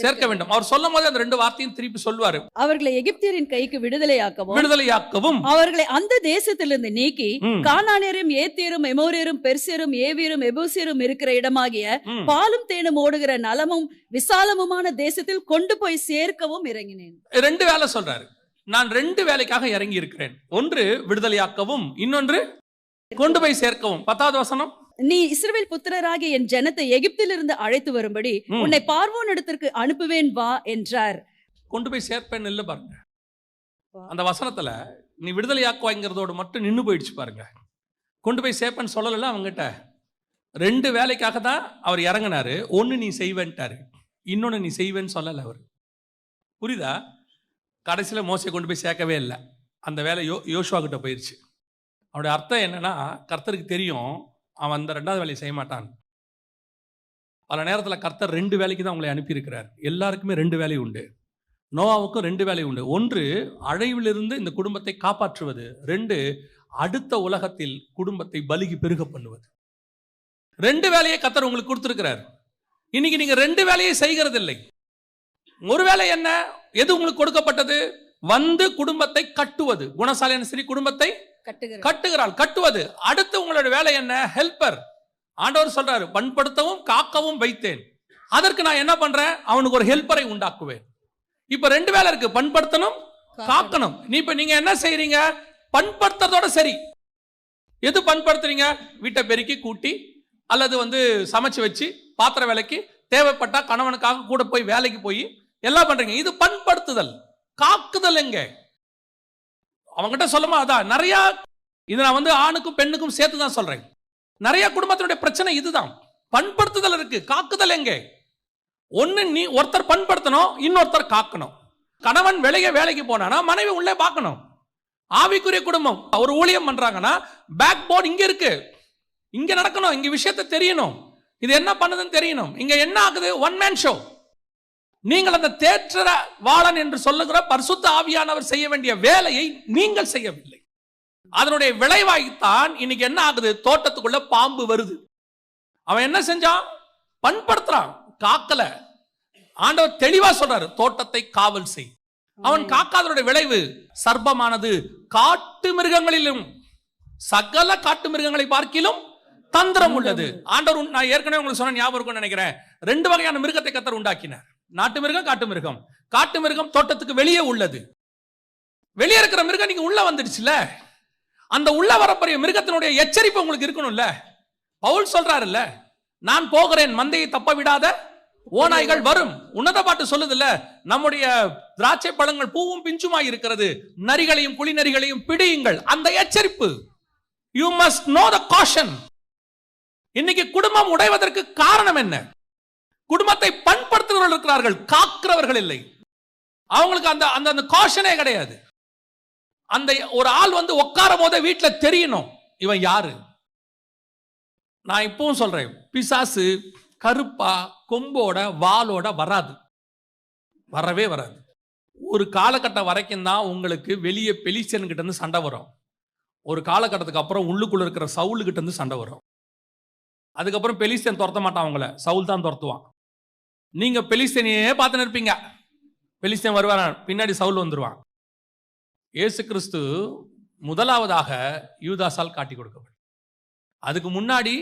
சேர்க்க வேண்டும். அவர் சொல்லும் போது அந்த 2 வார்த்தையும் திருப்பி சொல்வாரு. அவர்களை எகிப்தியரின் கைக்கு விடுதலையாக்கவும் அவர்களை அந்த தேசத்திலிருந்து நீக்கி கானானியரும் ஏத்தியரும் எமோரியரும் பெர்சியரும் ஏவியரும் எபூசியரும் இருக்கிற இடமாகிய பாலும் தேனும் ஓடுகிற நலமும் விசாலமுமான தேசத்தில் கொண்டு போய் சேர்க்கவும் இறங்கினேன். 2 வேலை சொல்றாரு. நான் 2 வேலைக்காக இறங்கி இருக்கிறேன். ஒன்று விடுதலையாக்கவும், இன்னொன்று கொண்டு போய் சேர்க்கவும். 10வது வசனம், நீ இஸ்ரவேல் புத்திரராகிய என் ஜனத்தை எகிப்திலிருந்து அழைத்து வரும்படி உன்னை பார்வோன் இடத்திற்கு அனுப்புவேன் வா என்றார். கொண்டு போய் சேர்ப்பேன் இல்ல பாருங்க. அந்த வசனத்துல நீ விடுதலையாக்குவாங்கிறதோடு மட்டும் நின்னு போயிடுச்சு பாருங்க. கொண்டு போய் சேர்ப்பேன்னு சொல்லல. அவங்ககிட்ட 2 வேலைக்காக தான் அவர் இறங்கினாரு. ஒன்னு நீ செய்வேன்ட்டாரு, இன்னொன்னு நீ செய்வேன்னு சொல்லல அவர். புரியுதா? கடைசியில மோசே கொண்டு போய் சேர்க்கவே இல்லை. அந்த வேலை யோசுவா கிட்ட போயிருச்சு. அவருடைய அர்த்தம் என்னன்னா, கர்த்தருக்கு தெரியும் அவன் அந்த 2வது வேலையை செய்ய மாட்டான். பல நேரத்தில் கர்த்தர் 2 வேலைக்கு தான் உங்களை அனுப்பியிருக்கிறார். எல்லாருக்குமே 2 வேலை உண்டு. நோவாவுக்கும் 2 வேலை உண்டு. ஒன்று அழிவிலிருந்து இந்த குடும்பத்தை காப்பாற்றுவது, 2 அடுத்த உலகத்தில் குடும்பத்தை பலுகி பெருக பண்ணுவது. 2 வேலையை கர்த்தர் உங்களுக்கு கொடுத்திருக்கிறார். இன்னைக்கு நீங்க 2 வேலையை செய்கிறது இல்லை. ஒரு வேலை என்ன? எது உங்களுக்கு கொடுக்கப்பட்டது? வந்து குடும்பத்தை கட்டுவது. குணசாலியான ஸ்திரீ குடும்பத்தை கட்டுகிறாள், கட்டுவது. அடுத்து உங்களோட வேலை என்ன? ஹெல்பர். ஆண்டவர் சொல்றாரு, பண்படுத்தவும் காக்கவும் வைத்தேன். அதற்கு நான் என்ன பண்றேன்? அவனுக்கு ஒரு ஹெல்பரை உண்டாக்குவேன். இப்ப 2 வேலை இருக்கு, பண்படுத்தணும், காக்கணும். நீங்க என்ன செய்றீங்க? பண்படுத்துறதோட சரி. எது பண்படுத்துறீங்க? வீட்டை பெருக்கி கூட்டி அல்லது சமைச்சு வச்சு பாத்திர வேலைக்கு தேவைப்பட்டா கணவனுக்காக கூட போய் வேலைக்கு போய் எல்லாம் பண்றீங்க. இது பண்படுத்துதல். காக்குதல் எங்க? அவங்ககிட்ட சொல்லுமா? அதான் நிறைய. இது நான் ஆணுக்கும் பெண்ணுக்கும் சேர்த்து தான் சொல்றேன். நிறைய குடும்பத்தினுடைய பிரச்சனை இதுதான். பண்படுத்துதல் இருக்கு, காக்குதல் எங்க? ஒன்னு நீ ஒருத்தர் பண்படுத்தணும், இன்னொருத்தர் காக்கணும். கணவன் வேலைக்கு போனானா மனைவி உள்ளே பார்க்கணும். ஆவிக்குரிய குடும்பம் ஒரு ஊழியம் பண்றாங்கன்னா பேக் போர்டு இங்க இருக்கு, இங்க நடக்கணும், இங்க விஷயத்தை தெரியணும், இது என்ன பண்ணுதுன்னு தெரியணும். இங்க என்ன ஆகுது? One man show. நீங்கள் அந்த தேற்ற வாளன் என்று சொல்லுகிற பரிசுத்த ஆவியானவர் செய்ய வேண்டிய வேலையை நீங்கள் செய்யவில்லை. அதனுடைய விளைவாய்த்தான் இன்னைக்கு என்ன ஆகுது? தோட்டத்துக்குள்ள பாம்பு வருது. அவன் என்ன செஞ்சான்? பண்படுத்துறான், காக்கல. ஆண்டவர் தெளிவா சொல்றாரு, தோட்டத்தை காவல் செய். அவன் காக்காதனுடைய விளைவு சர்ப்பமானது காட்டு மிருகங்களிலும் சகல காட்டு மிருகங்களை பார்க்கிலும் தந்திரம் உள்ளது. ஆண்டவர், நான் ஏற்கனவே உங்களுக்கு சொன்ன ஞாபகம் இருக்கும்னு நினைக்கிறேன், 2 வகையான மிருகத்தை கர்த்தர் உண்டாக்கினார். நாட்டு மிருகம், காட்டு மிருகம். காட்டு மிருகம் தோட்டத்துக்கு வெளியே உள்ளது. வெளியே இருக்கிற மிருகம் நீங்க உள்ள வந்துடுச்சுல, அந்த உள்ள வரப்போற மிருகத்தினுடைய எச்சரிப்பு உங்களுக்கு இருக்கணும்ல. பவுல் சொல்றாருல்ல, நான் போகிறேன், மந்தையை தப்ப விடாத ஓநாய்கள் வரும். உன்னத பாட்டு சொல்லுதுல்ல, நம்முடைய திராட்சை பழங்கள் பூவும் பிஞ்சுமாய் இருக்கிறது, நரிகளையும் குழி நரிகளையும் பிடியுங்கள். அந்த எச்சரிப்பு. You must know the caution. இன்னைக்கு குடும்பம் உடைவதற்கு காரணம் என்ன? குடும்பத்தை பண்படுத்துகிறவர்கள் இருக்கிறார்கள், காக்கிறவர்கள் இல்லை. அவங்களுக்கு அந்த அந்த அந்த காஷனே கிடையாது. அந்த ஒரு ஆள் வந்து உட்காரும் போதே வீட்டுல தெரியணும் இவன் யாரு. நான் இப்பவும் சொல்றேன், பிசாசு கருப்பா கொம்போட வாளோட வராது, வரவே வராது. ஒரு காலகட்டம் வரைக்கும் தான் உங்களுக்கு வெளியே பெலிஸ்தியன் கிட்ட இருந்து சண்டை வரும். ஒரு காலகட்டத்துக்கு அப்புறம் உள்ளுக்குள்ள இருக்கிற சவுல் கிட்ட இருந்து சண்டை வரும். அதுக்கப்புறம் பெலிஸ்தியன் துரத்த மாட்டான், அவங்கள சவுல் தான் துரத்துவான். நீங்க பெலிஸ்தியனையே பார்த்துன்னு இருப்பீங்க, பெலிஸ்தியன் வருவான், பின்னாடி சவுல் வந்துருவான். இயேசு கிறிஸ்து முதலாவதாக யூதாசால் காட்டி கொடுக்கப்படும். அதுக்கு முன்னாடி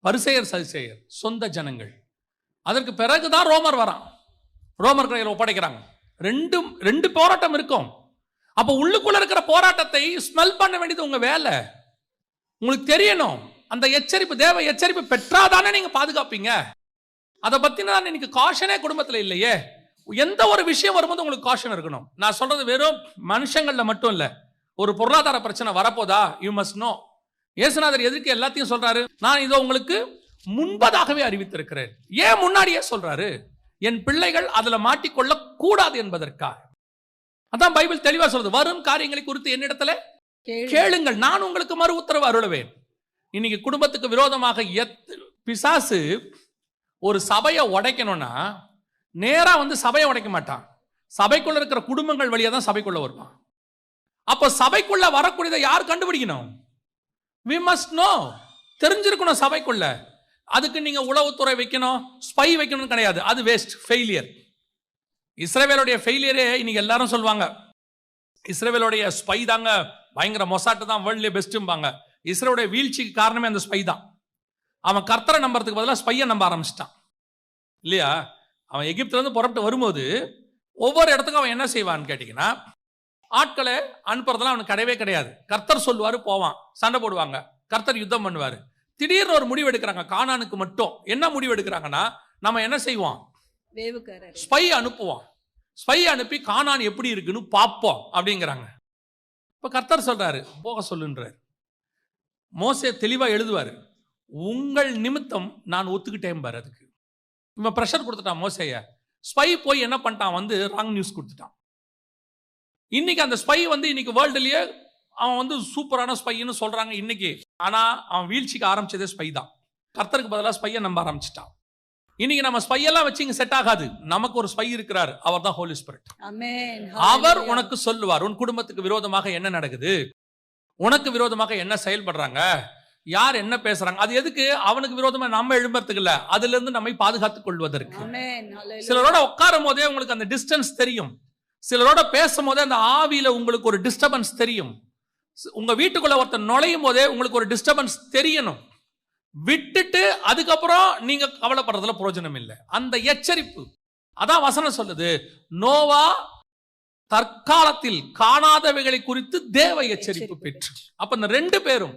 பரிசேயர் சதுசேயர் சொந்த ஜனங்கள். அதற்கு பிறகுதான் ரோமர் வரான், ரோமர் கையில் ஒப்படைக்கிறாங்க. ரெண்டு போராட்டம் இருக்கும். அப்ப உள்ளுக்குள்ள இருக்கிற போராட்டத்தை ஸ்மெல் பண்ண வேண்டியது உங்க வேலை. உங்களுக்கு தெரியணும், அந்த எச்சரிப்பு, தேவ எச்சரிப்பு பெற்றாதானே நீங்க பாதுகாப்பீங்க. அதை பத்தின இன்னைக்கு காஷனே குடும்பத்துல இல்லையே. எந்த ஒரு விஷயம் வரும்போது உங்களுக்கு காஷன் இருக்கணும். நான் சொல்றது வெறும் மனுஷங்கள்ல மட்டும் இல்ல. ஒரு பொருளாதார பிரச்சனை வரப்போதா, யூ மஸ்ட் நோ. இயேசுநாதர் எதுக்கு எல்லாத்தையும் சொல்றாரு? நான் இதோ உங்களுக்கு முன்பதாகவே அறிவித்திருக்கிறேன். ஏன் முன்னாடியே சொல்றாரு? என் பிள்ளைகள் அதுல மாட்டிக்கொள்ள கூடாது என்பதற்காக. அதான் பைபிள் தெளிவா சொல்றது, வரும் காரியங்களை குறித்து என்னிடத்துல கேளுங்கள், நான் உங்களுக்கு மறு உத்தரவு அருளுவேன். இன்னைக்கு குடும்பத்துக்கு விரோதமாக பிசாசு ஒரு சபையை உடைக்கணும்னா நேரா வந்து சபையை உடைக்க மாட்டான், சபைக்குள்ள இருக்கிற குடும்பங்கள் வழியா தான் சபைக்குள்ள வருவான். அப்ப சபைக்குள்ள வரக்கூடியதை யார் கண்டுபிடிக்கணும்? we must know, தெரிஞ்சிருக்கணும் சபைக்குள்ள. அதுக்கு நீங்க உளவுத்துறை வைக்கணும், ஸ்பை வைக்கணும் கிடையாது, அது வேஸ்ட், ஃபெயிலியர். இஸ்ரவேலுடைய ஃபெயிலியரே இன்னைக்கு எல்லாரும் சொல்லுவாங்க, இஸ்ரவேலுடைய ஸ்பை தாங்க பயங்கர மொசாட்டு தான் வேர்ல்ட்லயே பெஸ்ட்பாங்க. இஸ்ரவேலுடைய வீழ்ச்சிக்கு காரணமே அந்த ஸ்பை தான். அவன் கர்த்தரை நம்புறதுக்கு பதிலாக ஸ்பையை நம்ப ஆரம்பிச்சிட்டான் இல்லையா? அவன் எகிப்துல இருந்து புறப்பட்டு வரும்போது ஒவ்வொரு இடத்துக்கும் அவன் என்ன செய்வான்னு கேட்டீங்கன்னா, ஆட்களை அனுப்புறதுலாம் அவனுக்கு கிடையவே கிடையாது. கர்த்தர் சொல்லுவாரு, போவான், சண்டை போடுவாங்க, கர்த்தர் யுத்தம் பண்ணுவாரு. திடீர்னு ஒரு முடிவு எடுக்கிறாங்க கானானுக்கு மட்டும். என்ன முடிவு எடுக்கிறாங்கன்னா, நம்ம என்ன செய்வோம், ஸ்பை அனுப்புவோம், ஸ்பை அனுப்பி கானான் எப்படி இருக்குன்னு பார்ப்போம் அப்படிங்கிறாங்க. இப்ப கர்த்தர் சொல்றாரு, போக சொல்லுன்றார். மோசே தெளிவா எழுதுவாரு, உங்கள் நிமித்தம் நான் ஒத்துக்கிட்டேன் பாரு. அதுக்கு இவன் பிரஷர் கொடுத்துட்டான் மோசேய. ஸ்பை போய் என்ன பண்ணிட்டான், வந்து ராங் நியூஸ் கொடுத்துட்டான். இன்னைக்கு அந்த ஸ்பை வந்து இன்னைக்கு வேர்ல்டுலயே அவன் வந்து சூப்பரான ஸ்பைன்னு சொல்றாங்க இன்னைக்கு. ஆனா அவன் வீழ்ச்சிக்கு ஆரம்பிச்சதே ஸ்பை தான். கர்த்தருக்கு பதிலாக ஸ்பையை நம்ப ஆரம்பிச்சிட்டான். இன்னைக்கு நம்ம ஸ்பையெல்லாம் வச்சு இங்க செட் ஆகாது. நமக்கு ஒரு ஸ்பை இருக்கிறார், அவர் தான் ஹோலி ஸ்பிரிட். அவர் உனக்கு சொல்லுவார், உன் குடும்பத்துக்கு விரோதமாக என்ன நடக்குது, உனக்கு விரோதமாக என்ன செயல்படுறாங்க, யார் என்ன பேசுறாங்க. அது எதுக்கு? அவனுக்கு விரோதமா நம்ம எழும்புறதுக்கு இல்ல, அதுல இருந்து நம்மை பாதுகாத்துக் கொள்வதற்கு. சிலரோட உட்காரும் போதே உங்களுக்கு அந்த டிஸ்டன்ஸ் தெரியும், சிலரோட பேசும் போதே அந்த ஆவியில உங்களுக்கு ஒரு டிஸ்டர்பன்ஸ் தெரியும். உங்க வீட்டுக்குள்ள ஒருத்தர் நுழையும் போதே உங்களுக்கு ஒரு டிஸ்டர்பன்ஸ் தெரியணும். விட்டுட்டு அதுக்கப்புறம் நீங்க கவலைப்படுறதுல பிரயோஜனம் இல்லை. அந்த எச்சரிப்பு அதான் வசனம் சொல்லுது, நோவா தற்காலத்தில் காணாதவைகளை குறித்து தேவ எச்சரிப்பு பெற்று. அப்ப இந்த ரெண்டு பேரும்,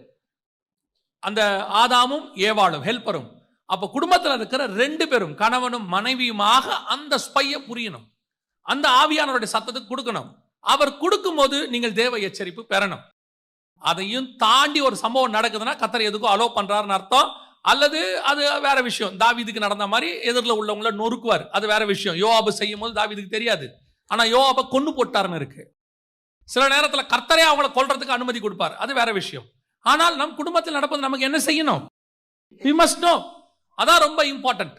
அந்த ஆதாமும் ஏவாளும் ஹெல்ப்பரும், அப்ப குடும்பத்தில் இருக்கிற ரெண்டு பேரும் கணவனும் மனைவியுமாக அந்த ஸ்பையை புரியணும், அந்த ஆவியானவருடைய சத்தத்துக்கு கொடுக்கணும். அவர் கொடுக்கும் போது நீங்கள் தேவ எச்சரிப்பு பெறணும். அதையும் தாண்டி ஒரு சம்பவம் நடக்குதுன்னா கர்த்தர் எதுக்கும் அலோ பண்றாருன்னு அர்த்தம். அல்லது அது வேற விஷயம். தாவீதுக்கு நடந்த மாதிரி எதிரில் உள்ளவங்களை நொறுக்குவார், அது வேற விஷயம். யோவாபு செய்யும் போது தாவீதுக்கு தெரியாது, ஆனா யோவாபை கொன்னு போட்டாருன்னு இருக்கு. சில நேரத்தில் கர்த்தரே அவங்களை கொல்றதுக்கு அனுமதி கொடுப்பார், அது வேற விஷயம். ஆனால் நம் குடும்பத்தில் நடப்பது நமக்கு என்ன செய்யணும், we must know. அதான் ரொம்ப இம்பார்ட்டன்ட்.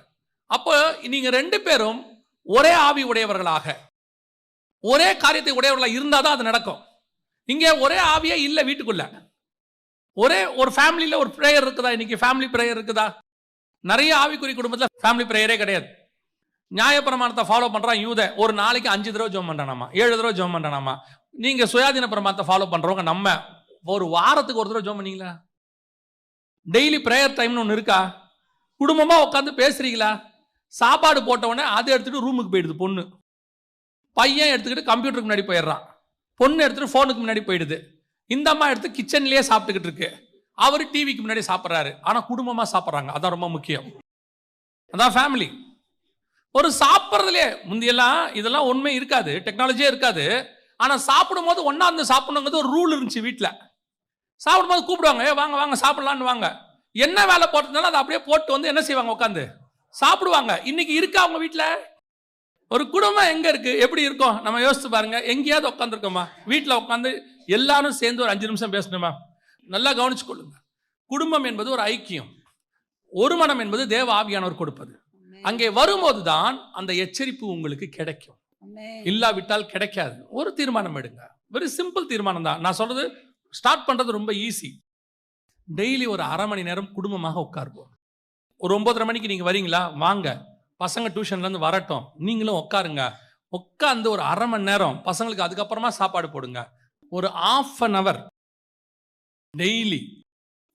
அப்போ நீங்க ரெண்டு பேரும் ஒரே ஆவி உடையவர்களாக, ஒரே காரியத்தை உடையவர்களாக இருந்தாதான் அது நடக்கும். இங்க ஒரே ஆவியே இல்ல வீட்டுக்குள்ள. ஒரே ஒரு ஃபேமிலியில ஒரு பிரேயர் இருக்குதா? இன்னைக்கு ஃபேமிலி பிரேயர் இருக்குதா? நிறைய ஆவிக்குறி குடும்பத்தில் ஃபேமிலி பிரேயரே கிடையாது. நியாயப்பிரமாணத்தை ஃபாலோ பண்றான் யூத, ஒரு நாளைக்கு 5 தடவை ஜெபம் பண்றானாமா, 7 தடவை ஜெபம் பண்றானாமா. நீங்க சுயாதீன பிரமாணத்தை ஃபாலோ பண்றவங்க நம்ம ஒரு வாரத்துக்கு ஒரு தடவை ஜெபம் பண்ணீங்களா? டெய்லி பிரேயர் டைம்னு ஒன்று இருக்கா? குடும்பமா உட்காந்து பேசுறீங்களா? சாப்பாடு போட்ட உடனே அதை எடுத்துட்டு ரூமுக்கு போயிடுது பொண்ணு, பையன் எடுத்துக்கிட்டு கம்ப்யூட்டருக்கு முன்னாடி போயிடுறான், பொண்ணு எடுத்துட்டு போனுக்கு முன்னாடி போயிடுது, இந்த அம்மா எடுத்து கிச்சன்லயே சாப்பிட்டுக்கிட்டு இருக்கு, அவரு டிவிக்கு முன்னாடி சாப்பிட்றாரு. ஆனா குடும்பமா சாப்பிட்றாங்க, அதான் ரொம்ப முக்கியம். அதான் ஃபேமிலி. ஒரு சாப்பிட்றதுலே முந்தியெல்லாம் இதெல்லாம் உண்மை இருக்காது, டெக்னாலஜியே இருக்காது. ஆனா சாப்பிடும் போது ஒன்னா இருந்து சாப்பிடணுங்கிறது ஒரு ரூல் இருந்துச்சு. வீட்டில் சாப்பிடும் போது கூப்பிடுவாங்க, வாங்க வாங்க சாப்பிடலான்னு வாங்க. என்ன வேலை போட்டதுனால அதை அப்படியே போட்டு வந்து என்ன செய்வாங்க, உட்காந்து சாப்பிடுவாங்க. இன்னைக்கு இருக்கா அவங்க வீட்டில்? ஒரு குடும்பம் எங்க இருக்கு, எப்படி இருக்கும் நம்ம யோசிச்சு பாருங்க. எங்கேயாவது உட்காந்துருக்கோமா? வீட்டில் உட்காந்து எல்லாரும் சேர்ந்து ஒரு 5 நிமிஷம் பேசணுமா? நல்லா கவனிச்சு கொள்ளுங்க. குடும்பம் என்பது ஒரு ஐக்கியம். ஒரு மனம் என்பது தேவ ஆவியானவர் கொடுப்பது. அங்கே வரும்போது தான் அந்த எச்சரிப்பு உங்களுக்கு கிடைக்கும். இல்லாவிட்டால் கிடைக்காது. ஒரு தீர்மானம் எடுங்க. வெரி சிம்பிள் தீர்மானம் தான். நான் சொல்றது ஸ்டார்ட் பண்றது ரொம்ப ஈஸி. டெய்லி ஒரு அரை மணி நேரம் குடும்பமாக உட்காருவோம். ஒரு 9:30 மணிக்கு நீங்க வரீங்களா? வாங்க. பசங்க டியூஷன்ல இருந்து வரட்டும், நீங்களும் உட்காருங்க. உட்காந்து ஒரு அரை மணி நேரம் பசங்களுக்கு அதுக்கப்புறமா சாப்பாடு போடுங்க. ஒரு ½ an hour டெய்லி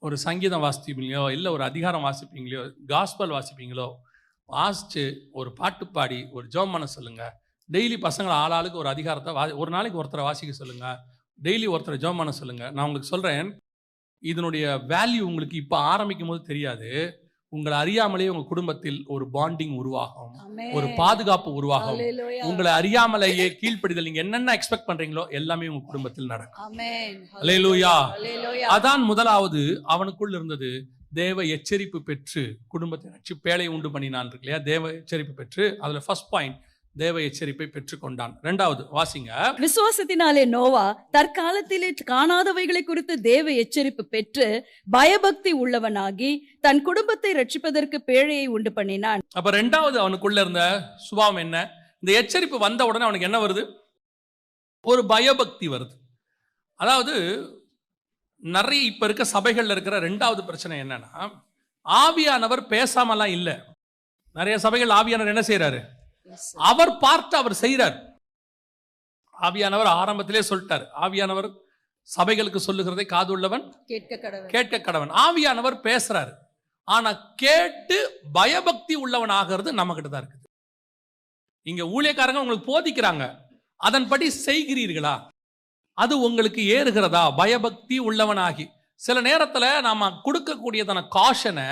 ஒரு சங்கீதம் வாசிப்பீங்களோ, இல்லை ஒரு அதிகாரம் வாசிப்பீங்களோ, காஸ்பல் வாசிப்பீங்களோ, வாசிச்சு ஒரு பாட்டு பாடி ஒரு ஜெபம் பண்ண சொல்லுங்க. டெய்லி பசங்களை ஆளாளுக்கு ஒரு அதிகாரத்தை ஒரு நாளைக்கு ஒருத்தரை வாசிக்க சொல்லுங்க. டெய்லி ஒருத்தரை ஜெபம் பண்ண சொல்லுங்க. நான் உங்களுக்கு சொல்றேன், இதனுடைய வேல்யூ உங்களுக்கு இப்போ ஆரம்பிக்கும் போது தெரியாது. உங்களை அறியாமலே உங்க குடும்பத்தில் ஒரு பாண்டிங் உருவாகும், ஒரு பாதுகாப்பு உருவாகும். உங்களை அறியாமலேயே கீழ்ப்படிதல், நீங்க என்னென்ன எக்ஸ்பெக்ட் பண்றீங்களோ எல்லாமே உங்க குடும்பத்தில் நடக்கும். அல்லேலூயா. அதான் முதலாவது அவனுக்குள் இருந்தது. தேவ எச்சரிப்பு பெற்று குடும்பத்தை ரட்சி பேழை உண்டு பண்ணினான் இருக்கு இல்லையா? தேவ எச்சரிப்பு பெற்று, அதுல ஃபர்ஸ்ட் பாயிண்ட் தேவ எச்சரிப்பை பெற்றுக் கொண்டான். இரண்டாவது வாசிங்க. விசுவாசத்தினாலே நோவா தற்காலத்திலே காணாதவைகளை குறித்து தேவ எச்சரிப்பு பெற்று பயபக்தி உள்ளவனாகி தன் குடும்பத்தை ரட்சிப்பதற்கு பேழையை உண்டு பண்ணினான். அப்ப இரண்டாவது அவனுக்குள்ள இருந்த சுபாவம் என்ன? இந்த எச்சரிப்பு வந்த உடனே அவனுக்கு என்ன வருது? ஒரு பயபக்தி வருது. அதாவது நிறைய இப்ப இருக்க சபைகள்ல இருக்கிற இரண்டாவது பிரச்சனை என்னன்னா, ஆவியானவர் பேசாமலாம் இல்ல. நிறைய சபைகள் ஆவியானவர் என்ன செய்யறாரு? அவர் பார்த்து அவர் செய்யறார். ஆவியானவர் ஆரம்பத்திலே சொல்லிட்டார். ஆவியானவர் சபைகளுக்கு சொல்லுகிறதை காதுள்ளவன் கேட்க கடவன். ஆவியானவர் பேசுறாரு. ஆனா கேட்டு பயபக்தி உள்ளவன் ஆகிறது நம்ம கிட்ட தான் இருக்குது. இங்க ஊழியக்காரங்க உங்களுக்கு போதிக்கிறாங்க, அதன்படி செய்கிறீர்களா? அது உங்களுக்கு ஏறுகிறதா? பயபக்தி உள்ளவனாகி சில நேரத்துல நாம கொடுக்கக்கூடியதான காஷனை,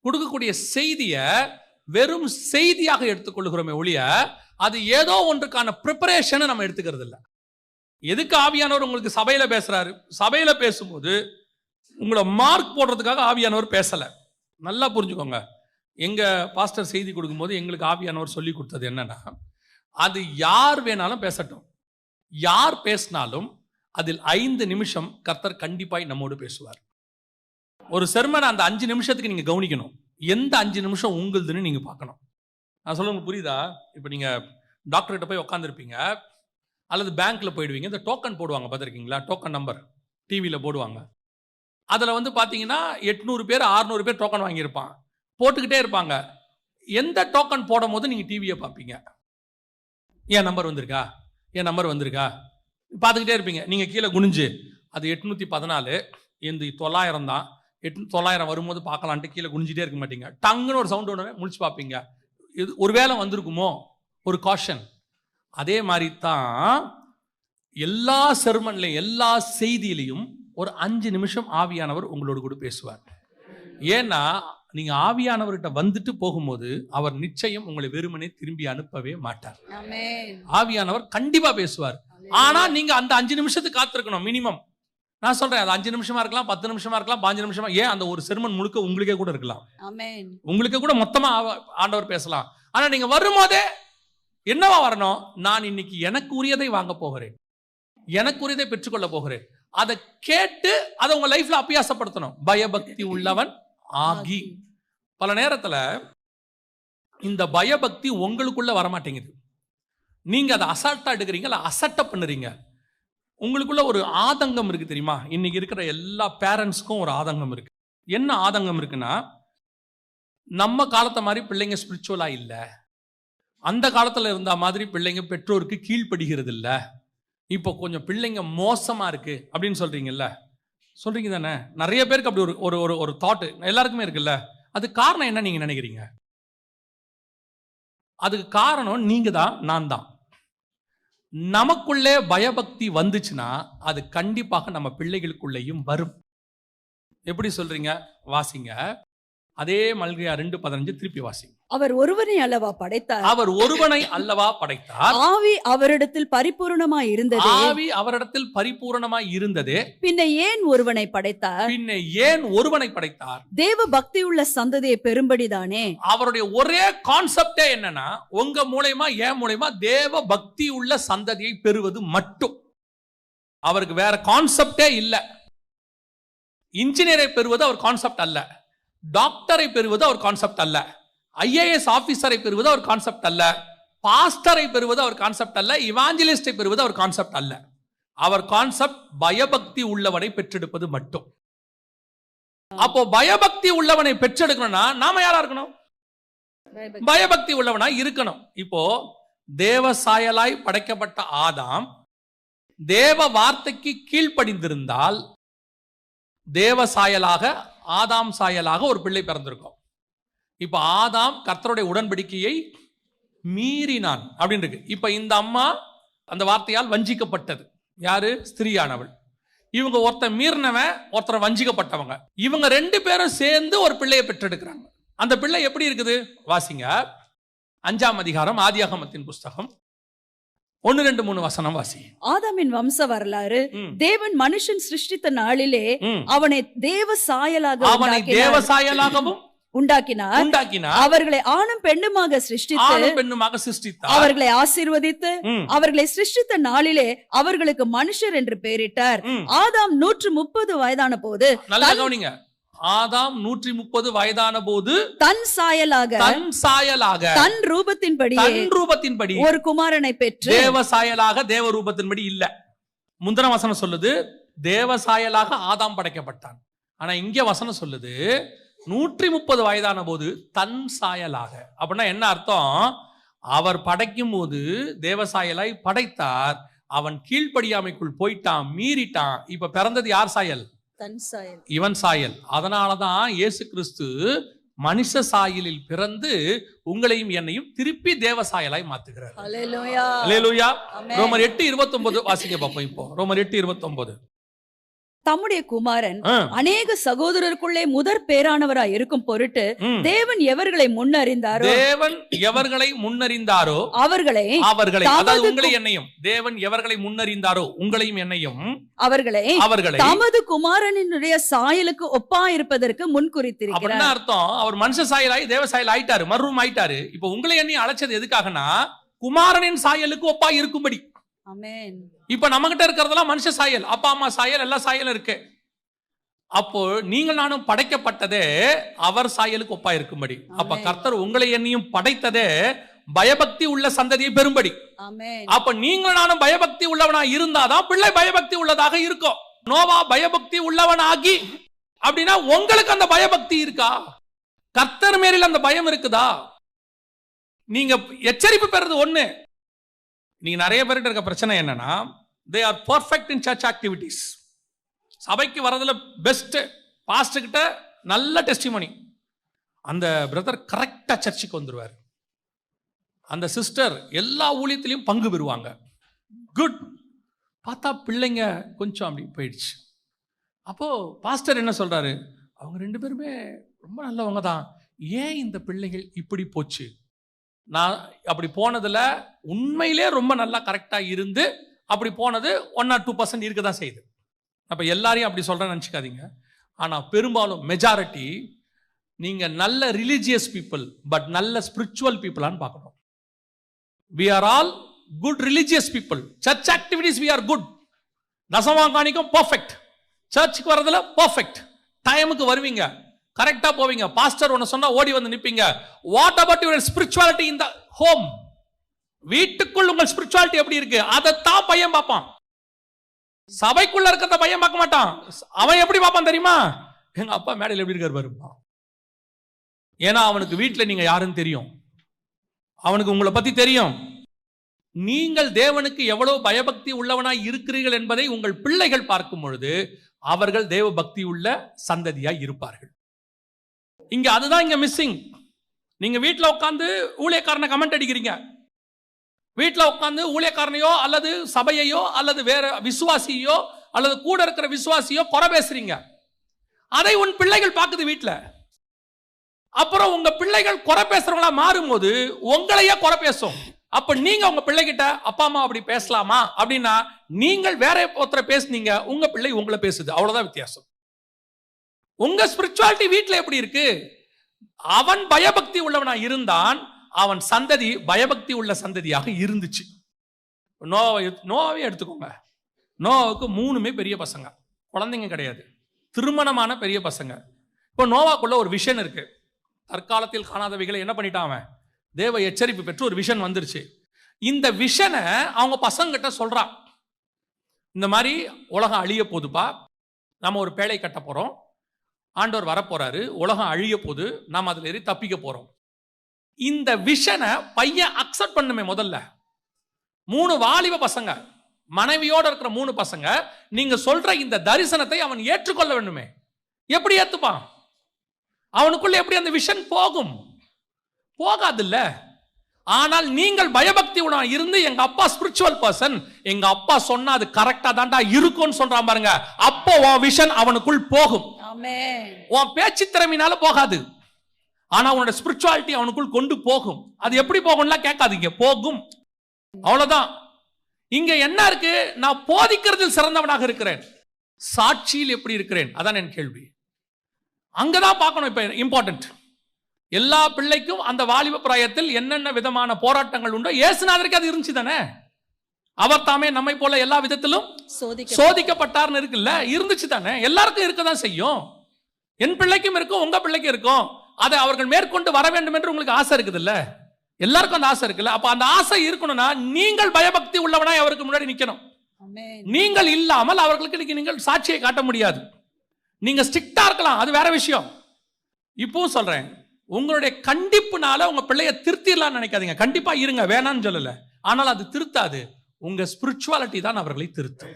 கொடுக்கக்கூடிய செய்திய வெறும் செய்தியாக எடுத்துக்கொள்கிறோமே ஒழிய அது ஏதோ ஒன்றுக்கான ப்ரிப்பரேஷனை நம்ம எடுத்துக்கிறது இல்லை. எதுக்கு ஆவியானவர் உங்களுக்கு சபையில பேசுறாரு? சபையில பேசும்போது உங்களை மார்க் போடுறதுக்காக ஆவியானவர் பேசல. நல்லா புரிஞ்சுக்கோங்க. எங்க பாஸ்டர் செய்தி கொடுக்கும்போது எங்களுக்கு ஆவியானவர் சொல்லி கொடுத்தது என்னன்னா, அது யார் வேணாலும் பேசட்டும், யார் பேசினாலும் அதில் 5 நிமிஷம் கர்த்தர் கண்டிப்பாய் நம்மோடு பேசுவார். ஒரு செர்மன் அந்த 5 நிமிஷத்துக்கு நீங்க கவனிக்கணும். எந்த 5 நிமிஷம் உங்களுதுன்னு நீங்க பார்க்கணும். நான் சொல்ல உங்களுக்கு புரியுதா? இப்போ நீங்க டாக்டர்கிட்ட போய் உட்காந்துருப்பீங்க, அல்லது பேங்க்ல போயிடுவீங்க. இந்த டோக்கன் போடுவாங்க, பார்த்துருக்கீங்களா? டோக்கன் நம்பர் டிவியில் போடுவாங்க. அதில் வந்து பார்த்தீங்கன்னா 800 பேர் 600 பேர் டோக்கன் வாங்கியிருப்பான், போட்டுக்கிட்டே இருப்பாங்க. எந்த டோக்கன் போடும் போது நீங்கள் டிவியை பார்ப்பீங்க. என் நம்பர் வந்திருக்கா, என் நம்பர் வந்திருக்கா பார்த்துக்கிட்டே இருப்பீங்க. நீங்கள் கீழே குனிஞ்சு அது 814 இந்த 900 தான், 900 வரும்போது பார்க்கலான்ட்டு கீழே குனிஞ்சிட்டே இருக்க மாட்டீங்க. டங்குன்னு ஒரு சவுண்ட் ஒன்று முடிச்சு பார்ப்பீங்க. இது ஒரு வேளை வந்திருக்குமோ, ஒரு காஷன். அதே மாதிரி தான் எல்லா செர்மன்லையும் எல்லா செய்தியிலையும் ஒரு 5 நிமிஷம் ஆவியானவர் உங்களோடு கூட பேசுவார். ஏன்னா நீங்க ஆவியானவர்கிட்ட வந்துட்டு போகும்போது அவர் நிச்சயம் உங்களை வெறுமனே திரும்பி அனுப்பவே மாட்டார். ஆவியானவர் கண்டிப்பா பேசுவார். ஆனா நீங்க அந்த 5 நிமிஷத்துக்கு காத்திருக்கணும் மினிமம். நான் சொல்றேன், அது 5 நிமிஷமா இருக்கலாம், 10 நிமிஷமா இருக்கலாம், 5 நிமிஷமா, ஏன் அந்த ஒரு செர்மன் முழுக்க உங்களுக்கே கூட இருக்கலாம். உங்களுக்கு கூட மொத்தமா ஆண்டவர் பேசலாம். ஆனா நீங்க வரும்போதே என்னவா வரணும்? நான் இன்னைக்கு எனக்கு உரியதை வாங்க போகிறேன், எனக்கு உரியதை பெற்றுக்கொள்ள போகிறேன். அதை கேட்டு அதை உங்க லைஃப்ல அபியாசப்படுத்தணும். பயபக்தி உள்ளவன் ஆகி. பல நேரத்துல இந்த பயபக்தி உங்களுக்குள்ள வரமாட்டேங்குது. நீங்க அதை அசால்ட்டா எடுக்கிறீங்க, அசட்ட பண்ணுறீங்க. உங்களுக்குள்ள ஒரு ஆதங்கம் இருக்கு தெரியுமா? இன்னைக்கு இருக்கிற எல்லா பேரண்ட்ஸ்க்கும் ஒரு ஆதங்கம் இருக்கு. என்ன ஆதங்கம் இருக்குன்னா, நம்ம காலத்தை மாதிரி பிள்ளைங்க ஸ்பிரிச்சுவலா இல்லை, அந்த காலத்துல இருந்த மாதிரி பிள்ளைங்க பெற்றோருக்கு கீழ்ப்படுகிறது இல்லை, இப்போ கொஞ்சம் பிள்ளைங்க மோசமா இருக்கு அப்படின்னு சொல்றீங்கல்ல, சொல்றீங்க தானே? நிறைய பேருக்கு அப்படி ஒரு ஒரு ஒரு தாட் எல்லாருக்குமே இருக்குல்ல. அது காரணம் என்ன நீங்க நினைக்கிறீங்க? அதுக்கு காரணம் நீங்க தான், நான் தான். நமக்குள்ளே பயபக்தி வந்துச்சுன்னா அது கண்டிப்பாக நம்ம பிள்ளைகளுக்குள்ளேயும் வரும். எப்படி சொல்றீங்க? வாசிங்க. அதே மல்கியா 2:15 திருப்பி வாசி. அவர் ஒருவனை அல்லவா படைத்தார், அவர் ஒருவனை அல்லவா படைத்தார், ஆவி அவரிடத்தில் பரிபூரணமாய் இருந்தது, ஆவி அவரிடத்தில் பரிபூரணமாய் இருந்தது, பின்ன ஏன் ஒருவனை படைத்தார், பின்ன ஏன் ஒருவனை படைத்தார்? தேவ பக்தி உள்ள சந்ததியை பெரும்படிதானே. அவருடைய ஒரே கான்செப்டே என்னன்னா, உங்க மூலமா என் மூலமா தேவ பக்தி உள்ள சந்ததியை பெறுவது மட்டும். அவருக்கு வேற கான்செப்டே இல்ல. இன்ஜினியரை பெறுவது அவர் கான்செப்ட் அல்ல, டாக்டரை பெறுவது அவர் கான்செப்ட் அல்ல, ஐஏஎஸ் ஆபீசரை பெறுவது அவர் கான்செப்ட் அல்ல, பாஸ்டரை பெறுவது அவர் கான்செப்ட் அல்ல, இவாஞ்சலிஸ்டை பெறுவது அவர் கான்செப்ட் அல்ல. அவர் கான்செப்ட் பயபக்தி உள்ளவனை பெற்றெடுப்பது மட்டும். அப்போ பயபக்தி உள்ளவனை பெற்றெடுக்கணும்னா நாம யாரா இருக்கணும்? பயபக்தி உள்ளவனா இருக்கணும். இப்போ தேவ சாயலாய் படைக்கப்பட்ட ஆதாம் தேவ வார்த்தைக்கு கீழ்ப்படிந்திருந்தால் தேவ சாயலாக ஆதாம் சாயலாக ஒரு பிள்ளை பிறந்திருக்கும். இப்ப ஆதாம் கர்த்தருடைய உடன்படிக்கையை மீறினான் அப்படின்னு இருக்கு. இப்ப இந்த அம்மா அந்த வார்த்தையால் வஞ்சிக்கப்பட்டது. யாரு? ஸ்திரீயானவள். இவங்க ஒருத்தர் மீறினவன், ஒருத்தர் வஞ்சிக்கப்பட்டவங்க. இவங்க 2 பேரும் சேர்ந்து ஒரு பிள்ளையை பெற்றெடுக்கிறாங்க. அந்த பிள்ளை எப்படி இருக்குது? வாசிங்க. 5ஆம் அதிகாரம் ஆதியாகமத்தின் புஸ்தகம் 1, 2, 3 வசனம் வாசி. ஆதாமின் வம்ச வரலாறு. தேவன் மனுஷன் சிருஷ்டித்த நாளிலே அவனை தேவ சாயலாகவும் உண்டாக்கினார். அவர்களை ஆணும் பெண்ணுமாக சிருஷ்டித்து அவர்களை ஆசீர்வதித்து அவர்களை சிருஷ்டித்த நாளிலே அவர்களுக்கு மனுஷர் என்று பெயரிட்டார். ஆதாம் 130 வயதான போது, நல்லா கவனிங்க, ஆதாம் 130 வயதான போது தன் சாயலாக தன் ரூபத்தின்படி ஒரு குமாரனை பெற்று, தேவ சாயலாக தேவ ரூபத்தின்படி இல்ல. முந்தின வசனம் சொல்லுது தேவ சாயலாக ஆதாம் படைக்கப்பட்டான். ஆனா இங்க வசனம் சொல்லுது 130 வயதான போது தன் சாயலாக. அப்படின்னா என்ன அர்த்தம்? அவர் படைக்கும் போது தேவ சாயலாய் படைத்தார். அவன் கீழ்ப்படியாமைக்குள் போயிட்டான், மீறிட்டான். இப்ப பிறந்தது யார் சாயல்? இவன் சாயல். அதனாலதான் இயேசு கிறிஸ்து மனுஷ சாயலில் பிறந்து உங்களையும் என்னையும் திருப்பி தேவ சாயலாய் மாத்துகிறார். அல்லேலூயா. ரோமர் 8:29 வாசிக்க பார்ப்போம். இப்போ ரோமர் 8:29. தம்முடைய குமாரன் அநேக சகோதரருக்குள்ளே முதற் பேரானவராய் இருக்கும் பொருட்டு தேவன் எவர்களை முன்னறிந்தாரோ அவர்களை அதாவது உங்களை என்னையும், தேவன் எவர்களை முன்னறிந்தாரோ உங்களையும் என்னையும் அவர்களை தமது குமாரனுடைய சாயலுக்கு ஒப்பா இருப்பதற்கு முன்குறித்திருக்கிறார். அப்படின்னா அர்த்தம், அவர் மனுஷ சாயலாய் தேவ சாயல் ஆயிட்டாரு, மறுரூபம் ஆயிட்டாரு. இப்ப உங்களை என்னையும் அழைச்சது எதுக்காகனா குமாரனின் சாயலுக்கு ஒப்பா இருக்கும்படி. ஆமென். இப்ப நம்ம கிட்ட இருக்கிறதெல்லாம் மனுஷ சாயல், அப்பா அம்மா சாயல், எல்லா சாயலும் இருக்கு. அப்போ நீங்கள் நானும் படைக்கப்பட்டதே அவர் சாயலுக்கு ஒப்பா இருக்கும்படி. அப்ப கர்த்தர் உங்களை என்னையும் படைத்ததே பயபக்தி உள்ள சந்ததியை பெறும்படி. அப்ப நீங்கள் நானும் பயபக்தி உள்ளவனா இருந்தாதான் பிள்ளை பயபக்தி உள்ளதாக இருக்கும். நோவா பயபக்தி உள்ளவனாகி அப்படின்னா உங்களுக்கு அந்த பயபக்தி இருக்கா? கர்த்தர் மேலில் அந்த பயம் இருக்குதா? நீங்க எச்சரிப்பு பெறது ஒண்ணு. நீங்க நிறைய பேர்கிட்ட இருக்க பிரச்சனை என்னன்னா, they are perfect in church activities. சபைக்கு வரதுல பெஸ்ட், பாஸ்டர் கிட்ட நல்ல டெஸ்டிமோனி. அந்த பிரதர் கரெக்டா சர்ச்சுக்கு வந்துருவார், அந்த சிஸ்டர் எல்லா ஊழியத்திலையும் பங்கு பெறுவாங்க. குட். பார்த்தா பிள்ளைங்க கொஞ்சம் அப்படி போயிடுச்சு. அப்போ பாஸ்டர் என்ன சொல்றாரு? அவங்க 2 பேருமே ரொம்ப நல்லவங்க தான், ஏன் இந்த பிள்ளைகள் இப்படி போச்சு? நான் அப்படி போனதுல உண்மையிலே ரொம்ப நல்லா கரெக்டா இருந்து அப்படி போனது 1 or 2% இருக்க தான் செய்யுது. அப்ப எல்லாரையும் அப்படி சொல்றேன்னு நினைச்சுக்காதீங்க. ஆனா பெரும்பாலும் மெஜாரிட்டி நீங்க நல்ல ரிலிஜியஸ் பீப்புள் பட் நல்ல ஸ்பிரிச்சுவல் பீப்புளான்னு பார்க்கணும். we are all good religious people. church activities we are good. தசமாகாணிக்கும் பர்ஃபெக்ட், சர்ச்சுக்கு வரதுல பர்ஃபெக்ட், டைமுக்கு வருவீங்க, கரெக்டா போவீங்க, பாஸ்டர் ஒன்னு சொன்னா ஓடி வந்து நிப்பீங்க. What about your spirituality in the home? வீட்டுக்குள் உங்கள் ஸ்பிரிச்சுவாலிட்டி எப்படி இருக்கு? அதைத்தான் பையன் பார்ப்பான். சபைக்குள்ள இருக்கிறத பையன் பார்க்க மாட்டான். அவன் எப்படி பார்ப்பான் தெரியுமா? எங்க அப்பா மேடையில் எப்படி இருக்காரு பாருப்பா. ஏன்னா அவனுக்கு வீட்டுல நீங்க யாருன்னு தெரியும், அவனுக்கு உங்களை பத்தி தெரியும். நீங்கள் தேவனுக்கு எவ்வளவு பயபக்தி உள்ளவனாய் இருக்கிறீர்கள் என்பதை உங்கள் பிள்ளைகள் பார்க்கும் பொழுது அவர்கள் தேவ பக்தி உள்ள சந்ததியாய் இருப்பார்கள். இங்க அதுதான் இங்க மிஸ்ஸிங். நீங்க வீட்டுல உட்கார்ந்து ஊழியக்காரனை கமெண்ட் அடிக்கிறீங்க, வீட்டுல உட்கார்ந்து ஊழியக்காரனையோ அல்லது சபையையோ அல்லது வேற விசுவாசியோ அல்லது கூட இருக்கிற விசுவாசியோ குறை பேசுறீங்க. அதை உன் பிள்ளைகள் பார்க்குது வீட்டுல. அப்புறம் உங்க பிள்ளைகள் குறை பேசுறவங்களா மாறும்போது உங்களையே குறை பேசும். அப்ப நீங்க உங்க பிள்ளைகிட்ட அப்பா அம்மா அப்படி பேசலாமா அப்படின்னா, நீங்கள் வேற ஒருத்தரை பேசுனீங்க, உங்க பிள்ளை உங்களை பேசுது, அவ்வளவுதான் வித்தியாசம். உங்க ஸ்பிரிச்சுவாலிட்டி வீட்டுல எப்படி இருக்கு? அவன் பயபக்தி உள்ளவனா இருந்தான், அவன் சந்ததி பயபக்தி உள்ள சந்ததியாக இருந்துச்சு. நோவாவே எடுத்துக்கோங்க. நோவாவுக்கு 3 பெரிய பசங்க, குழந்தைங்க கிடையாது, திருமணமான பெரிய பசங்க. இப்போ நோவாக்குள்ள ஒரு விஷன் இருக்கு. தற்காலத்தில் காணாதவைகளை என்ன பண்ணிட்டான் அவன்? தேவ எச்சரிப்பு பெற்று ஒரு விஷன் வந்துருச்சு. இந்த விஷனை அவங்க பசங்கிட்ட சொல்றான். இந்த மாதிரி உலகம் அழிய போகுதுப்பா, நம்ம ஒரு பேழை கட்ட போறோம், ஆண்டவர் வரப்போறாரு, உலகம் அழிய போது, நாம் அதுல ஏறி தப்பிக்க போறோம். இந்த விஷனை பையன் அக்செப்ட் பண்ணுமே. முதல்ல 3 வாலிப பசங்க, மனைவியோட இருக்கிற 3 பசங்க, நீங்க சொல்ற இந்த தரிசனத்தை அவன் ஏற்றுக்கொள்ள வேண்டுமே. எப்படி ஏத்துப்பான்? அவனுக்குள்ள எப்படி அந்த விஷன் போகும்? போகாது இல்ல. ஆனால் நீங்கள் பயபக்தி உணவன் இருந்து, எங்க அப்பா ஸ்பிரிச்சுவல் பர்சன், எங்க அப்பா சொன்னா அது கரெக்டா தான்டா இருக்கும்னு சொல்றான் பாருங்க, அப்போ உன் விஷன் அவனுக்குள் போகும். உன் பேச்சு திறமையினால போகாது, ஆனா உன்னோட ஸ்பிரிச்சுவாலிட்டி அவனுக்குள் கொண்டு போகும். அது எப்படி போகும்லாம் கேட்காதீங்க, போகும், அவ்வளவுதான். இங்க என்ன இருக்கு? நான் போதிக்கிறதில் சிறந்தவனாக இருக்கிறேன், சாட்சியில் எப்படி இருக்கிறேன், அதான் என் கேள்வி. அங்கதான் பார்க்கணும். இப்ப இம்பார்ட்டன்ட், எல்லா பிள்ளைக்கும் அந்த வாலிப பிராயத்தில் என்னென்ன விதமான போராட்டங்கள் உண்டோ, இயேசுநாதருக்கு அது இருந்துச்சு தானே. அவர் தாமே நம்மை போல எல்லா விதத்திலும் சோதிக்கப்பட்டார்னு இருக்குல்ல, இருந்துச்சு தானே. எல்லாருக்கும் இருக்கதான் செய்யும். என் பிள்ளைக்கும் இருக்கும், உங்க பிள்ளைக்கும் இருக்கும். அதை அவர்கள் மேற்கொண்டு வர வேண்டும் என்று உங்களுக்கு ஆசை இருக்குது இல்ல, எல்லாருக்கும் அந்த ஆசை இருக்குல்ல. அப்ப அந்த ஆசை இருக்கணும்னா நீங்கள் பயபக்தி உள்ளவனாய் அவருக்கு முன்னாடி நிக்கணும். நீங்கள் இல்லாமல் அவர்களுக்கு நீங்கள் சாட்சியை காட்ட முடியாது. நீங்க ஸ்ட்ரிக்டா இருக்கலாம், அது வேற விஷயம். இப்பவும் சொல்றேன், உங்களுடைய கண்டிப்புனால உங்க பிள்ளைய திருத்திடலாம்னு நினைக்காதீங்க. கண்டிப்பா இருங்க, வேணான்னு சொல்லல, ஆனால் அது திருத்தாது. உங்க ஸ்பிரிச்சுவாலிட்டி தான் அவர்களை திருத்தும்.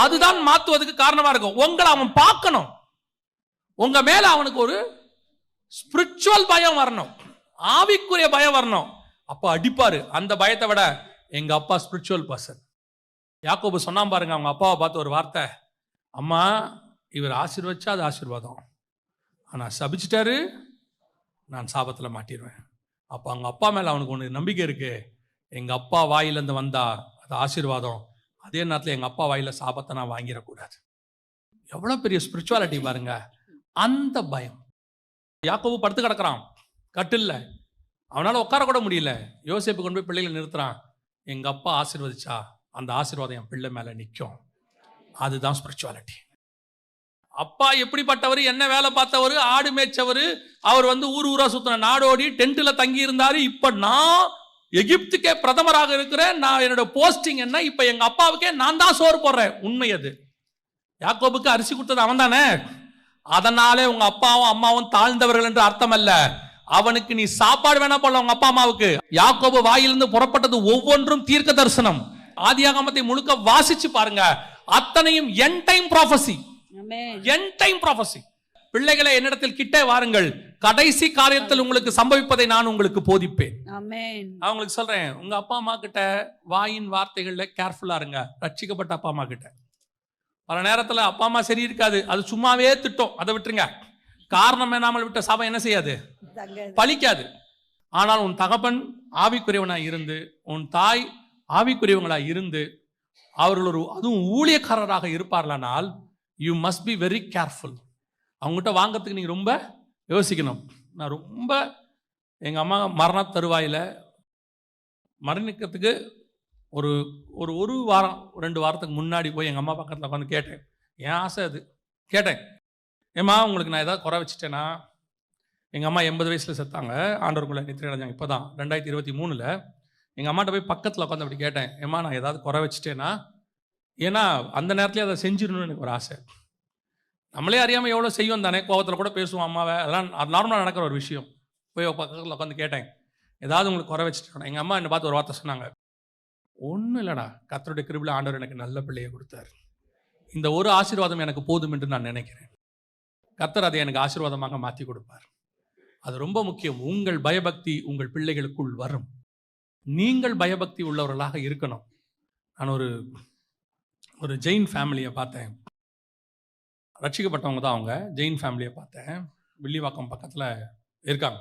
அதுதான் மாத்துவதற்கு காரணமா இருக்கும். உங்களை அவன் பார்க்கணும், உங்க மேல அவனுக்கு ஒரு ஸ்பிரிச்சுவல் பயம் வரணும், ஆவிக்குரிய பயம் வரணும். அப்ப அடிப்பாரு. அந்த பயத்தை விட எங்க அப்பா ஸ்பிரிச்சுவல் பர்சன். யாக்கோபு சொன்னான் பாருங்க, அவங்க அப்பாவை பார்த்து ஒரு வார்த்தை, அம்மா இவர் ஆசீர்வச்சா அது ஆசீர்வாதம், ஆனா சபிச்சிட்டாரு நான் சாபத்துல மாட்டிடுவேன். அப்ப அவங்க அப்பா மேல அவனுக்கு ஒன்று நம்பிக்கை இருக்கு, எங்க அப்பா வாயிலிருந்து வந்தா அது ஆசீர்வாதம், அதே நேரத்தில் எங்க அப்பா வாயில சாபத்தை நான் வாங்கிடக்கூடாது. எவ்வளவு பெரிய ஸ்பிரிச்சுவாலிட்டி பாருங்க, அந்த பயம். யாக்கோபு படுத்து கிடக்குறான் கட்டில்ல, அவனால உட்கார கூட முடியல. யோசேப்பு கொண்டு போய் பிள்ளைகளை நிறுத்துறான். எங்க அப்பா ஆசீர்வதிச்சா அந்த ஆசீர்வாதம் என் பிள்ளை மேல நிற்கும். அதுதான் ஸ்பிரிச்சுவாலிட்டி. அப்பா எப்படிப்பட்டவர், என்ன வேலை பார்த்தவர், ஆடு மேய்ச்சவர், அவர் ஊர் ஊரா சுத்தின, நாடோடி டென்ட்ல தங்கி இருந்தாரு. இப்ப நான் எகிப்துக்கே பிரதமராக இருக்கிறேன், நான் என்னோட போஸ்டிங் என்ன, இப்ப எங்க அப்பாவுக்கே நான் தான் சோறு போடுறேன். உண்மை அது. யாக்கோபுக்கு அரிசி கொடுத்தது அவன் தானே. அதனாலே உங்க அப்பாவும் அம்மாவும் தாழ்ந்தவர்கள் என்று அர்த்தம் அல்ல. அவனுக்கு நீ சாப்பாடு வேணா போடல உங்க அப்பா அம்மாவுக்கு. யாக்கோபு வாயிலிருந்து புறப்பட்டது ஒவ்வொன்றும் தீர்க்க தரிசனம். ஆதியாகமத்தை முழுக்க வாசிச்சு பாருங்க, அத்தனையும் end time prophecy. End time prophecy. பிள்ளைகளை என்னிடத்தில் கிட்டே வாருங்கள், கடைசி காரியத்தில் உங்களுக்கு சம்பவிப்பதை நான் உங்களுக்கு போதிப்பேன். அவங்களுக்கு சொல்றேன், உங்க அப்பா அம்மா கிட்ட வாயின் வார்த்தைகள்ல கேர்ஃபுல்லா இருங்க. ரட்சிக்கப்பட்ட அப்பா அம்மா கிட்ட பல நேரத்துல அப்பா அம்மா சரி இருக்காது, அது சும்மாவே திட்டம், அதை விட்டுருங்க. காரணம் என்னாமல் விட்ட சாபம் என்ன செய்யாது, பலிக்காது. ஆனால் உன் தகப்பன் ஆவிக்குரியவனாய் இருந்து, உன் தாய் ஆவிக்குரியவங்களாய் இருந்து, அவர்கள் அதுவும் ஊழியக்காரராக இருப்பார்களானால் you must be very careful. அவங்ககிட்ட வாங்கிறதுக்கு நீங்கள் ரொம்ப யோசிக்கணும். நான் ரொம்ப எங்கள் அம்மா மரண தருவாயில் மரணிக்கிறதுக்கு ஒரு வாரம் 2 வாரத்துக்கு முன்னாடி போய் எங்கள் அம்மா பக்கத்தில் உட்காந்து கேட்டேன். என் ஆசை அது. கேட்டேன், ஏம்மா உங்களுக்கு நான் ஏதாவது குறை வச்சுட்டேன்னா? எங்கள் அம்மா 80 வயசில் செத்தாங்க, ஆண்டவருக்குள்ளே நித்திரை அடைஞ்சாங்க. இப்போ தான் 2023 எங்கள் அம்மாட்ட போய் பக்கத்தில் உட்காந்து அப்படி கேட்டேன், ஏம்மா நான் ஏதாவது குறை வச்சுட்டேன்னா? ஏன்னா அந்த நேரத்துலேயே அதை செஞ்சிடணும்னு எனக்கு ஒரு ஆசை. நம்மளே அறியாமல் எவ்வளோ செய்வோம் தானே, கோபத்தில் கூட பேசுவோம் அம்மாவை, அதெல்லாம் அது நார்மலாக நடக்கிற ஒரு விஷயம். போய் பக்கத்தில் உட்காந்து கேட்டேன், ஏதாவது உங்களுக்கு குறை வச்சுட்டேன்? எங்கள் அம்மா என்னை பார்த்து ஒரு வார்த்தை சொன்னாங்க, ஒன்றும் இல்லைடா, கர்த்தருடைய கிருபையில் ஆண்டவர் எனக்கு நல்ல பிள்ளையை கொடுத்தார், இந்த ஒரு ஆசீர்வாதம் எனக்கு போதும் என்று நான் நினைக்கிறேன். கர்த்தர் அதை எனக்கு ஆசீர்வாதமாக மாற்றி கொடுப்பார். அது ரொம்ப முக்கியம். உங்கள் பயபக்தி உங்கள் பிள்ளைகளுக்குள் வரும். நீங்கள் பயபக்தி உள்ளவர்களாக இருக்கணும். நான் ஒரு ஜெயின் ஃபேமிலியை பார்த்தேன், ரட்சிக்கப்பட்டவங்க தான் அவங்க. ஜெயின் ஃபேமிலியை பார்த்தேன். வில்லிவாக்கம் பக்கத்தில் இருக்காங்க.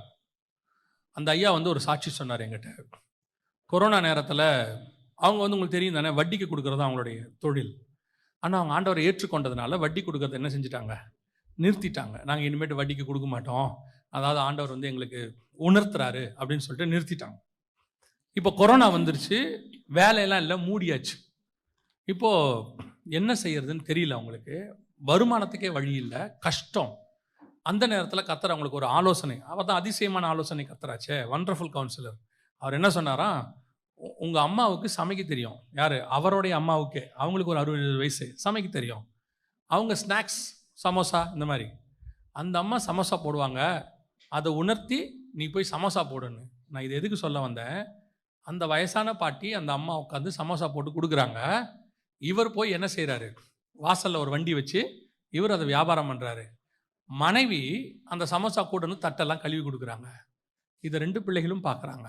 அந்த ஐயா வந்து ஒரு சாட்சி சொன்னார் என்கிட்ட. கொரோனா நேரத்தில் அவங்க வந்து உங்களுக்கு தெரியும் தானே, வட்டிக்கு கொடுக்குறது அவங்களுடைய தொழில். ஆனால் அவங்க ஆண்டவரை ஏற்றுக்கொண்டதுனால வட்டி கொடுக்கறத என்ன செஞ்சுட்டாங்க, நிறுத்திட்டாங்க. நாங்கள் இனிமேட்டு வட்டிக்கு கொடுக்க மாட்டோம், அதாவது ஆண்டவர் வந்து எங்களுக்கு உணர்த்துறாரு அப்படின்னு சொல்லிட்டு நிறுத்திட்டாங்க. இப்போ கொரோனா வந்துருச்சு, வேலையெல்லாம் இல்லை, மூடியாச்சு. இப்போது என்ன செய்யறதுன்னு தெரியல அவங்களுக்கு, வருமானத்துக்கே வழி இல்லை, கஷ்டம். அந்த நேரத்தில் கர்த்தர் அவங்களுக்கு ஒரு ஆலோசனை, அவர் தான் அதிசயமான ஆலோசனை கர்த்தராச்சே, வண்டர்ஃபுல் கவுன்சிலர். அவர் என்ன சொன்னாராம், உங்கள் அம்மாவுக்கு சமைக்க தெரியும். யார்? அவருடைய அம்மாவுக்கே, அவங்களுக்கு ஒரு 60 வயசு, சமைக்க தெரியும். அவங்க ஸ்நாக்ஸ், சமோசா இந்த மாதிரி, அந்த அம்மா சமோசா போடுவாங்க, அதை உணர்த்தி நீ போய் சமோசா போடுன்னு. நான் இது எதுக்கு சொல்ல வந்தேன், அந்த வயசான பாட்டி அந்த அம்மா உட்காந்து சமோசா போட்டு கொடுக்குறாங்க. இவர் போய் என்ன செய்கிறாரு, வாசலில் ஒரு வண்டி வச்சு இவர் அதை வியாபாரம் பண்ணுறாரு. மனைவி அந்த சமோசா கூடன்னு தட்டெல்லாம் கழுவி கொடுக்குறாங்க. இதை 2 பிள்ளைகளும் பார்க்குறாங்க.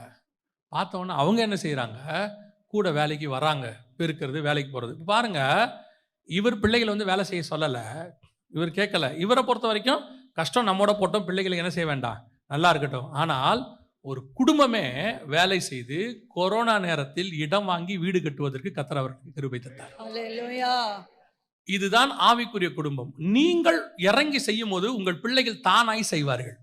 பார்த்தோன்னே அவங்க என்ன செய்கிறாங்க, கூட வேலைக்கு வராங்க, பெருக்கிறது, வேலைக்கு போகிறது. இப்போ பாருங்கள், இவர் பிள்ளைகளை வந்து வேலை செய்ய சொல்லலை, இவர் கேட்கல. இவரை பொறுத்த வரைக்கும் கஷ்டம் நம்மோட போட்டோம், பிள்ளைகளுக்கு என்ன செய்ய வேண்டாம், நல்லா இருக்கட்டும். ஆனால் ஒரு குடும்பமே வேலை செய்து கொரோனா நேரத்தில் இடம் வாங்கி வீடு கட்டுவதற்கு கர்த்தர் அவருக்கு கிருபை தந்தார். அல்லேலூயா. இதுதான் ஆவிக்குரிய குடும்பம். நீங்கள் இறங்கி செய்யும் போது உங்கள் பிள்ளைகள் தானாய் செய்வார்கள்,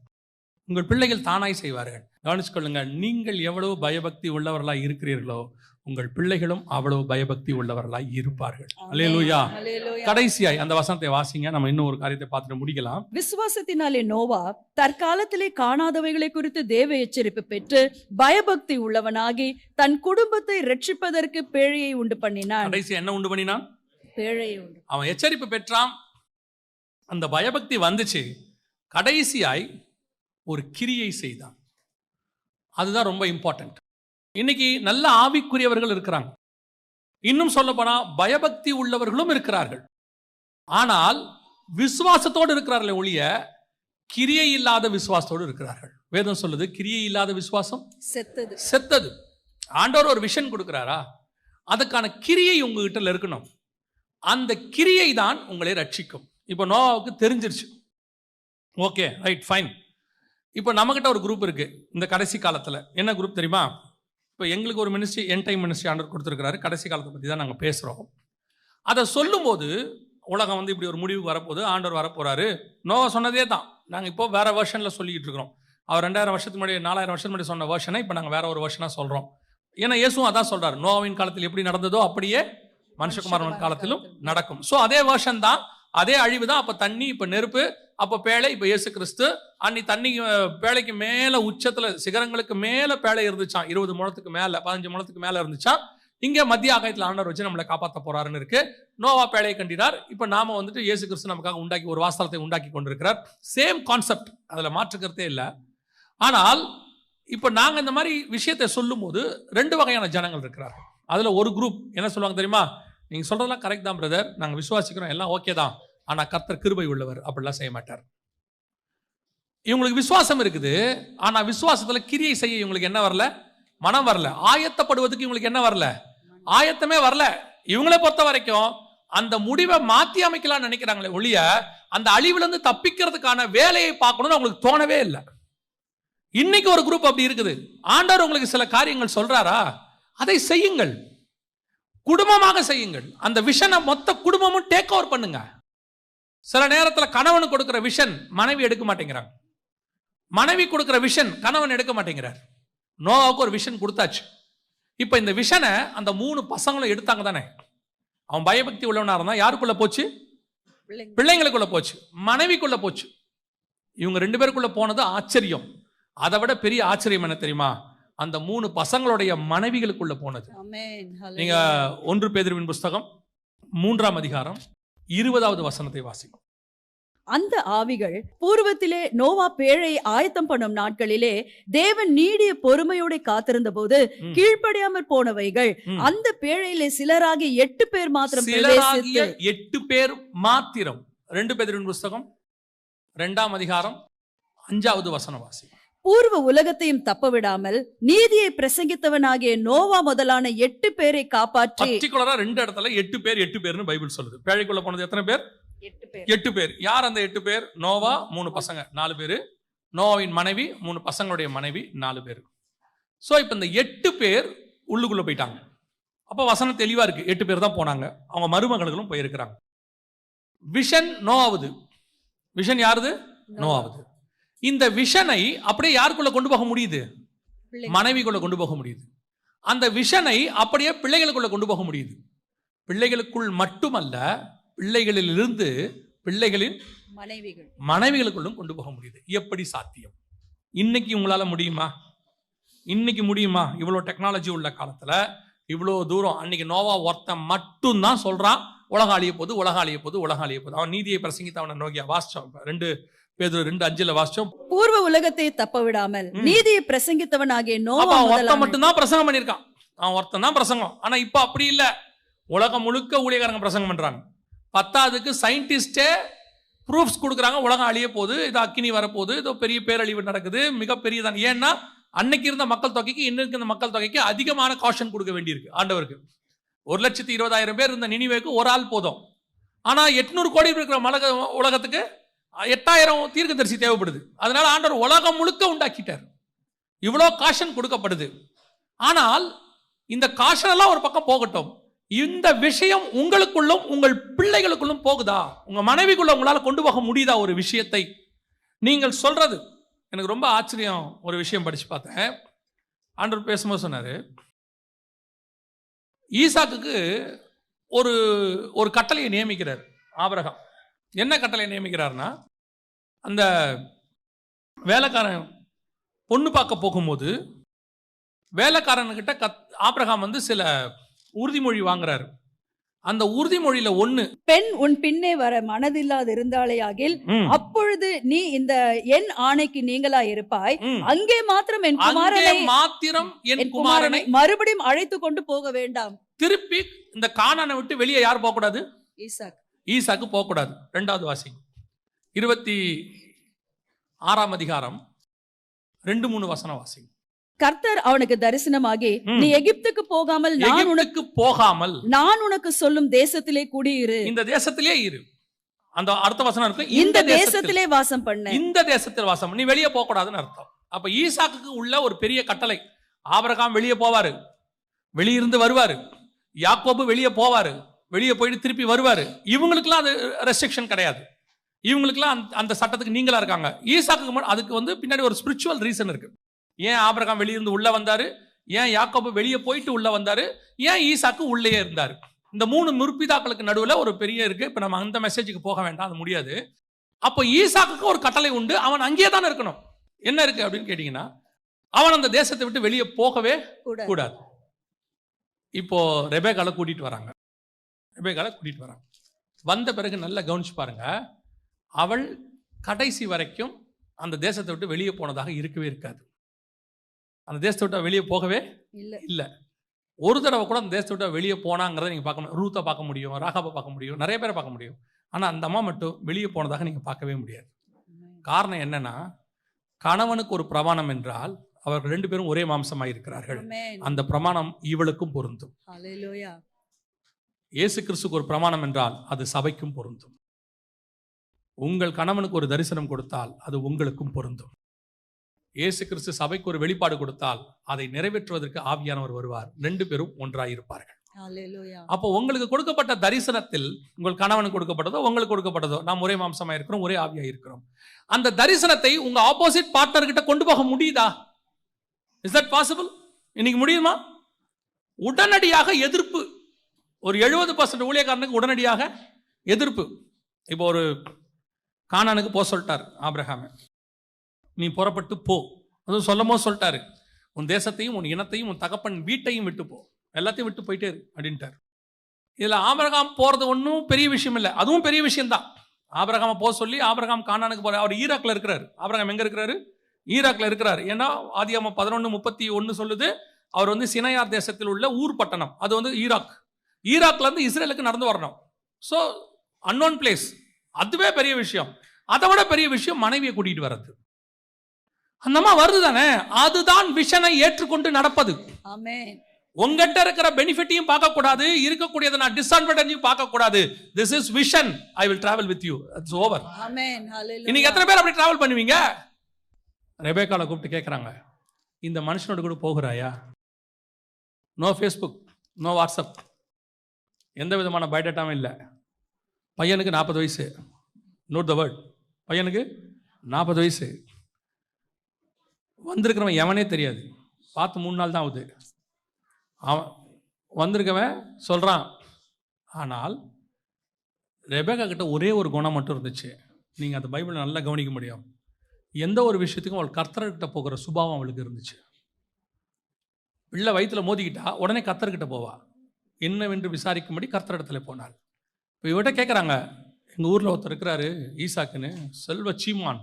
உங்கள் பிள்ளைகள் தானாய் செய்வார்கள். கவனிச்சுக்கொள்ளுங்க, நீங்கள் எவ்வளவு பயபக்தி உள்ளவர்களாய் இருக்கிறீர்களோ உங்கள் பிள்ளைகளும் அவ்வளவு பயபக்தி உள்ளவர்களாய் இருப்பார்கள். அல்லேலூயா. கடைசியாய் அந்த வசனத்தை வாசிங்க, நம்ம இன்னும் ஒரு காரியத்தை பார்த்துட்டு முடிக்கலாம். விசுவாசத்தினாலே நோவா தற்காலத்திலே காணாதவைகளை குறித்து தேவ எச்சரிப்பு பெற்று பயபக்தி உள்ளவனாகி தன் குடும்பத்தை ரட்சிப்பதற்கு பேழையை உண்டு பண்ணினான். கடைசி என்ன உண்டு பண்ணினான்? பேழையை உண்டு. அவன் எச்சரிப்பு பெற்றான், அந்த பயபக்தி வந்துச்சு, கடைசியாய் ஒரு கிரியை செய்தான். அதுதான் ரொம்ப இம்பார்ட்டன்ட். இன்னைக்கு நல்ல ஆவிக்குரியவர்கள் இருக்கிறாங்க, இன்னும் சொல்ல போனா பயபக்தி உள்ளவர்களும் இருக்கிறார்கள். ஆனால் விசுவாசத்தோடு இருக்கிறார்களே ஒழிய கிரியை இல்லாத விசுவாசத்தோடு இருக்கிறார்கள். வேதம் சொல்லுது, கிரியை இல்லாத விசுவாசம் செத்தது. செத்தது. ஆண்டவர் ஒரு விஷன் கொடுக்கிறாரா, அதுக்கான கிரியை உங்ககிட்ட இருக்கணும். அந்த கிரியை தான் உங்களை ரட்சிக்கும். இப்போ நோவாவுக்கு தெரிஞ்சிருச்சு, ஓகே ரைட் ஃபைன். இப்போ நம்மகிட்ட ஒரு குரூப் இருக்கு இந்த கடைசி காலத்தில். என்ன குரூப் தெரியுமா? இப்போ எங்களுக்கு ஒரு மினிஸ்ட்ரி, என் டைம் மினிஸ்ட்ரி ஆண்டவர் கொடுத்துருக்கிறாரு. கடைசி காலத்தை பற்றி தான் நாங்கள் பேசுகிறோம். அதை சொல்லும்போது உலகம் வந்து இப்படி ஒரு முடிவுக்கு வரப்போகுது, ஆண்டவர் வரப்போகிறாரு. நோவா சொன்னதே தான் நாங்கள் இப்போ வேறு வெர்ஷனில் சொல்லிக்கிட்டு இருக்கிறோம். அவர் 2000 வருஷத்துக்கு முன்னாடி 4000 வருஷத்துக்கு முன்னாடி சொன்ன வெர்ஷனை இப்போ நாங்கள் வேற ஒரு வெர்ஷனாக சொல்கிறோம். ஏன்னா இயேசுவும் அதான் சொல்கிறார், நோவாவின் காலத்தில் எப்படி நடந்ததோ அப்படியே மனுஷகுமாரன் காலத்திலும் நடக்கும். ஸோ அதே வெர்ஷன் தான், அதே அழிவு தான். அப்போ தண்ணி, இப்போ நெருப்பு, அப்போ பேழை, இப்போ இயேசு கிறிஸ்து. அன்னி தண்ணி பேழைக்கு மேலே உச்சத்தில் சிகரங்களுக்கு மேலே பேழை இருந்துச்சான், 20 முழத்துக்கு மேலே, 15 முழத்துக்கு மேலே இருந்துச்சான். இங்கே மத்திய ஆகாயத்தில் ஆண்டவர் வச்சு நம்மளை காப்பாற்ற போறாருன்னு இருக்கு. நோவா பேழையை கண்டினார். இப்போ நாம வந்துட்டு இயேசு கிறிஸ்து நமக்காக உண்டாக்கி ஒரு வாஸ்தலத்தை உண்டாக்கி கொண்டிருக்கிறார். சேம் கான்செப்ட், அதில் மாற்றுக்கிறதே இல்லை. ஆனால் இப்போ நாங்கள் இந்த மாதிரி விஷயத்தை சொல்லும் போது 2 வகையான ஜனங்கள் இருக்கிறார்கள். அதில் ஒரு குரூப் என்ன சொல்லுவாங்க தெரியுமா? நீங்கள் சொல்றதெல்லாம் கரெக்ட் தான் பிரதர், நாங்கள் விசுவாசிக்கிறோம், எல்லாம் ஓகே தான், ஆனால் கர்த்தர் கிருபை உள்ளவர், அப்படிலாம் செய்ய மாட்டார். இவங்களுக்கு விசுவாசம் இருக்குது, ஆனால் விசுவாசத்தில் கிரியை செய்ய இவங்களுக்கு என்ன வரல? மனம் வரல. ஆயத்தப்படுவதற்கு இவங்களுக்கு என்ன வரல? ஆயத்தமே வரல. இவங்களை பொறுத்த வரைக்கும் அந்த முடிவை மாற்றி அமைக்கலாம் நினைக்கிறாங்களே ஒழிய அந்த அழிவிலிருந்து தப்பிக்கிறதுக்கான வேலையை பார்க்கணும்னு அவங்களுக்கு தோணவே இல்லை. இன்னைக்கு ஒரு குரூப் அப்படி இருக்குது. ஆண்டவர் உங்களுக்கு சில காரியங்கள் சொல்றாரா, அதை செய்யுங்கள், குடும்பமாக செய்யுங்கள். அந்த விஷனை மொத்த குடும்பமும் டேக் ஓவர் பண்ணுங்க. சில நேரத்தில் கணவனுக்கு கொடுக்கிற விஷன் மனைவி எடுக்க மாட்டேங்கிறாங்க, மனைவி கொடுக்கிற விஷன் கணவன் எடுக்க மாட்டேங்கிறார். நோவாவுக்கு ஒரு விஷன் கொடுத்தாச்சு. இப்ப இந்த விஷனை அந்த 3 பசங்களும் எடுத்தாங்க தானே. அவன் பயபக்தி உள்ளவனா இருந்தா யாருக்குள்ள போச்சு? பிள்ளைங்களுக்குள்ள போச்சு, மனைவிக்குள்ள போச்சு. இவங்க 2 பேருக்குள்ள போனது ஆச்சரியம். அதை விட பெரிய ஆச்சரியம் என்ன தெரியுமா? அந்த 3 பசங்களுடைய மனைவிகளுக்குள்ள போனது. நீங்க 1 பேதுருவின் புஸ்தகம் 3ஆம் அதிகாரம் 20வது வசனத்தை வாசிக்கும். அந்த ஆவிகள் பூர்வத்திலே நோவா பேழையை ஆயத்தம் பண்ணும் நாட்களிலே தேவன் நீடிய பொறுமையோட காத்திருந்த போது கீழ்ப்படியாமற் போனவைகள் அந்த பேழையிலே சிலராகி 8 பேர் மாத்திரம் 8 பேர் மாத்திரம். 2 பேதுருவின் புஸ்தகம் 2ஆம் அதிகாரம் 5வது வசனம் வாசி. பூர்வ உலகத்தையும் தப்ப விடாமல் நீதியை பிரசங்கித்தவனாகிய நோவா முதலான 8 பேரை காப்பாற்றி. பர்டிகுலரா 2 இடத்துல 8 பேர் 8 பேர்னு பைபிள் சொல்லுது. பேழைக்குள்ள போனது எத்தனை பேர்? 8 பேர். யார் அந்த 8 பேர்? நோவா, 3 பசங்க, 4 பேரு, நோவாவின் மனைவி, 3 பசங்களுடைய மனைவி, 4 பேர். ஸோ இப்போ இந்த 8 பேர் உள்ளுக்குள்ள போயிட்டாங்க. அப்போ வசனம் தெளிவா இருக்கு, 8 பேர் தான் போனாங்க. அவங்க மருமகளும் போயிருக்கிறாங்க. விஷன் நோவாவுது. விஷன் யாருது? நோவாவுது. இந்த விஷனை அப்படியே யாருக்குள்ள கொண்டு போக முடியுது? மனைவிக்குள்ள கொண்டு போக முடியுது. அந்த விஷனை அப்படியே பிள்ளைகளுக்குள்ள கொண்டு போக முடியுது. பிள்ளைகளுக்குள் மட்டுமல்ல, பிள்ளைகளிலிருந்து பிள்ளைகளின் மனைவிகளுக்குள்ளும் கொண்டு போக முடியுது. எப்படி சாத்தியம்? இன்னைக்கு உங்களால முடியுமா? இன்னைக்கு முடியுமா? இவ்வளோ டெக்னாலஜி உள்ள காலத்துல இவ்வளோ தூரம். அன்னைக்கு நோவா ஒருத்தன் மட்டும்தான் சொல்றான், உலகம் அழிய போது, உலகம் அழிய போது, உலகம் அழிய போது. அவன் நீதியை பிரசங்கித்து அவனை நோக்கியா வாசிச்சோம். 2 பேதுரு 2:5 வாசிச்சோம். பூர்வ உலகத்தை தப்ப விடாமல் நீதியை பிரசங்கித்தவனாகிய நோவா ஒருத்தன் மட்டும்தான் பிரசங்கம் பண்ணியிருக்கான். அவன் ஒருத்தன் தான் பிரசங்கம். ஆனா இப்ப அப்படி இல்ல, உலகம் முழுக்க ஊழியக்காரங்க பிரசங்கம் பண்றாங்க. 10ஆவதுக்கு சயின்டிஸ்டே ப்ரூஃப்ஸ் கொடுக்குறாங்க, உலகம் அழிய போகுது, இது அக்கினி வரப்போகுது, இதோ பெரிய பேரழிவு நடக்குது, மிகப்பெரியதான். ஏன்னா அன்னைக்கு இருந்த மக்கள் தொகைக்கு இன்னைக்கு இருந்த மக்கள் தொகைக்கு அதிகமான காஷன் கொடுக்க வேண்டியிருக்கு ஆண்டவருக்கு. 1,20,000 பேர் இருந்த நினிவேக்கு ஒரு ஆள் போதும். ஆனா 800 கோடி இருக்கிற உலகத்துக்கு 8,000 தீர்க்கதரிசி தேவைப்படுது. அதனால ஆண்டவர் உலகம் முழுக்க உண்டாக்கிட்டார். இவ்வளோ காஷன் கொடுக்கப்படுது. ஆனால் இந்த காஷன் எல்லாம் ஒரு பக்கம் போகட்டும், இந்த விஷயம் உங்களுக்குள்ளும் உங்கள் பிள்ளைகளுக்குள்ளும் போகுதா? உங்க மனைவிக்குள்ள உங்களால கொண்டு போக முடியுதா? ஒரு விஷயத்தை நீங்கள் சொல்றது எனக்கு ரொம்ப ஆச்சரியம். ஒரு விஷயம் படிச்சு பார்த்தேன். ஆண்டவர் பேசும்போது சொன்னாரு, ஈசாக்குக்கு ஒரு ஒரு கட்டளையை நியமிக்கிறார் ஆபிரகாம். என்ன கட்டளையை நியமிக்கிறார்னா, அந்த வேலைக்காரன் பொண்ணு பார்க்க போகும்போது வேலைக்காரன்கிட்ட ஆபிரகாம் வந்து சில உறுதிமொழி வாங்குறாரு. அந்த உறுதிமொழியில ஒண்ணு, பெண் உன் பின்னே வர மனதில்லாது இருந்தாலே ஆகில் அப்பொழுது நீ இந்த என் ஆணைக்கு நீங்களா இருப்பாய். அங்கே மாத்திரம் என் குமாரனை மறுபடியும் அழைத்து கொண்டு போக வேண்டாம். திருப்பி இந்த கானானை விட்டு வெளியே யார் போக கூடாது? ஈசாக்கு போக கூடாது. 2வது வாசி 26ஆம் அதிகாரம் 2-3 வசனம் வாசி. கர்த்தர் அவனுக்கு தரிசனமாகி, நீ எகிப்துக்கு போகாமல் நான் உனக்கு சொல்லும் தேசத்திலே குடியிரு. இந்த தேசத்திலே இரு. அந்த அடுத்த வசனம் இருக்கு, இந்த தேசத்திலே வாசம் பண்ணு. இந்த தேசத்தில் வாசம், நீ வெளியே போக கூடாதுன்னு அர்த்தம். அப்ப ஈசாக்குக்கு உள்ள ஒரு பெரிய கட்டளை. ஆபிரகாம் வெளியே போவாரு, வெளியிருந்து வருவாரு. யாக்கோபு வெளியே போவாரு, வெளியே போயிட்டு திருப்பி வருவாரு. இவங்களுக்குலாம் அது ரெஸ்ட்ரிக்ஷன் கிடையாது. இவங்களுக்குலாம் அந்த சட்டத்துக்கு நீங்களா இருக்காங்க. ஈசாக்கு அதுக்கு வந்து பின்னாடி ஒரு ஸ்பிரிச்சுவல் ரீசன் இருக்கு. ஏன் ஆபிரகாம் வெளியிருந்து உள்ள வந்தாரு, ஏன் யாக்கோபு வெளியே போயிட்டு உள்ள வந்தாரு, ஏன் ஈசாக்கு உள்ளே இருந்தாரு. இந்த 3 முற்பிதாக்களுக்கு நடுவில் ஒரு பெரிய இருக்கு. இப்ப நம்ம அந்த மெசேஜுக்கு போக வேண்டாம், அது முடியாது. அப்போ ஈசாக்குக்கு ஒரு கட்டளை உண்டு, அவன் அங்கேயே தான் இருக்கணும். என்ன இருக்கு அப்படின்னு கேட்டீங்கன்னா, அவன் அந்த தேசத்தை விட்டு வெளியே போகவே கூடாது. இப்போ ரெபேக்கால கூட்டிட்டு வராங்க. வந்த பிறகு நல்லா கவனிச்சு பாருங்க, அவள் கடைசி வரைக்கும் அந்த தேசத்தை விட்டு வெளியே போனதாக இருக்கவே இருக்காது. அந்த தேசத்தை விட்டு வெளியே போகவே இல்லை. ஒரு தடவை கூட அந்த தேசத்தை விட்டு வெளியே போனாங்கிறத நீங்க பார்க்க முடியும். ரூத்தை பார்க்க முடியும், ராகாபை பார்க்க முடியும், நிறைய பேரை பார்க்க முடியும். ஆனா அந்த அம்மா மட்டும் வெளியே போனதாக நீங்க பார்க்கவே முடியாது. காரணம் என்னன்னா, கணவனுக்கு ஒரு பிரமாணம் என்றால் அவர்கள் 2 பேரும் ஒரே மாம்சமாய் இருக்கிறார்கள். அந்த பிரமாணம் இவளுக்கும் பொருந்தும். இயேசு கிறிஸ்துக்கு ஒரு பிரமாணம் என்றால் அது சபைக்கும் பொருந்தும். உங்கள் கணவனுக்கு ஒரு தரிசனம் கொடுத்தால் அது உங்களுக்கும் பொருந்தும். இயேசு கிறிஸ்து சபைக்கு ஒரு வெளிப்பாடு கொடுத்தால் அதை நிறைவேற்றுவதற்கு ஆவியானவர் வருவார். 2 பேரும் ஒன்றாயிருப்பார்கள். அப்போ உங்களுக்கு கொடுக்கப்பட்ட தரிசனத்தில் உங்கள் கணவனுக்கு கொடுக்கப்பட்டதோ உங்களுக்கு கொடுக்கப்பட்டதோ, நாம் ஒரே மாம்சமா இருக்கிறோம், ஒரே ஆவியா இருக்கிறோம். அந்த தரிசனத்தை உங்க ஆப்போசிட் பார்ட்னர் கிட்ட கொண்டு போக முடியுதா? Is that possible? இன்னைக்கு முடியுமா? உடனடியாக எதிர்ப்பு. ஒரு 70% ஊழியக்காரனுக்கு உடனடியாக எதிர்ப்பு. இப்போ ஒரு கானானுக்கு போக சொல்லிட்டார் ஆபிரகாம், நீ புறப்பட்டு போ. அதுவும் சொல்லும் போது சொல்லிட்டாரு, உன் தேசத்தையும் உன் இனத்தையும் உன் தகப்பன் வீட்டையும் விட்டு போ, எல்லாத்தையும் விட்டு போயிட்டே இரு அப்படின்ட்டார். இதுல ஆபிரகாம் போறது ஒன்றும் பெரிய விஷயம் இல்லை, அதுவும் பெரிய விஷயம்தான். ஆபிரகாம போக சொல்லி ஆபிரகாம் கானானுக்கு போற. அவர் ஈராக்ல இருக்கிறாரு. ஆபிரகாம் எங்க இருக்கிறாரு? ஈராக்ல இருக்கிறாரு. ஏன்னா ஆதியாகமம் 11:31 சொல்லுது, அவர் வந்து சினையார் தேசத்தில் உள்ள ஊர் பட்டணம், அது வந்து ஈராக்ல இருந்து இஸ்ரேலுக்கு நடந்து வரணும். So unknown place. அதுவே பெரிய விஷயம். அதை விட பெரிய விஷயம் மனைவியை கூட்டிட்டு வர்றது. அந்தமா வருது தானே, அதுதான் விஷனை ஏற்றுக்கொண்டு நடப்பது. உங்ககிட்ட இருக்கிற பெனிஃபிட்டையும் பார்க்க கூடாது, இருக்கக்கூடியதை நான் டிஸ்அட்வான்டேஜையும் பார்க்க கூடாது. This is vision, I will travel with you, it's over. இன்னைக்கு எத்தனை பேர் அப்படி டிராவல் பண்ணுவீங்க? ரெபேக்காளை கூப்பிட்டு கேட்குறாங்க, இந்த மனுஷனோட கூட போகிறாயா? நோ ஃபேஸ்புக், நோ வாட்ஸ்அப், எந்த விதமான பயோடேட்டாவும் இல்லை. பையனுக்கு 40 வயசு. நோட் த வேர்ட், பையனுக்கு 40 வயசு. வந்திருக்கிறவன் எவனே தெரியாது, பார்த்து 3 நாள் தான் ஆகுது. அவன் வந்திருக்கவன் சொல்கிறான். ஆனால் ரெபேக்கா கிட்ட ஒரே ஒரு குணம் மட்டும் இருந்துச்சு. நீங்கள் அந்த பைபிளை நல்லா கவனிக்க முடியும். எந்த ஒரு விஷயத்துக்கும் அவள் கர்த்தர்கிட்ட போகிற சுபாவம் அவளுக்கு இருந்துச்சு. பிள்ளை வயிற்றுல மோதிக்கிட்டா உடனே கர்த்தர்கிட்ட போவா. என்னவென்று விசாரிக்கும்படி கர்த்தரிடத்துல போனாள். இப்போ இவட்ட கேட்குறாங்க, எங்கள் ஊரில் ஒருத்தர் இருக்கிறாரு ஈசாக்குன்னு, செல்வ சீமான்,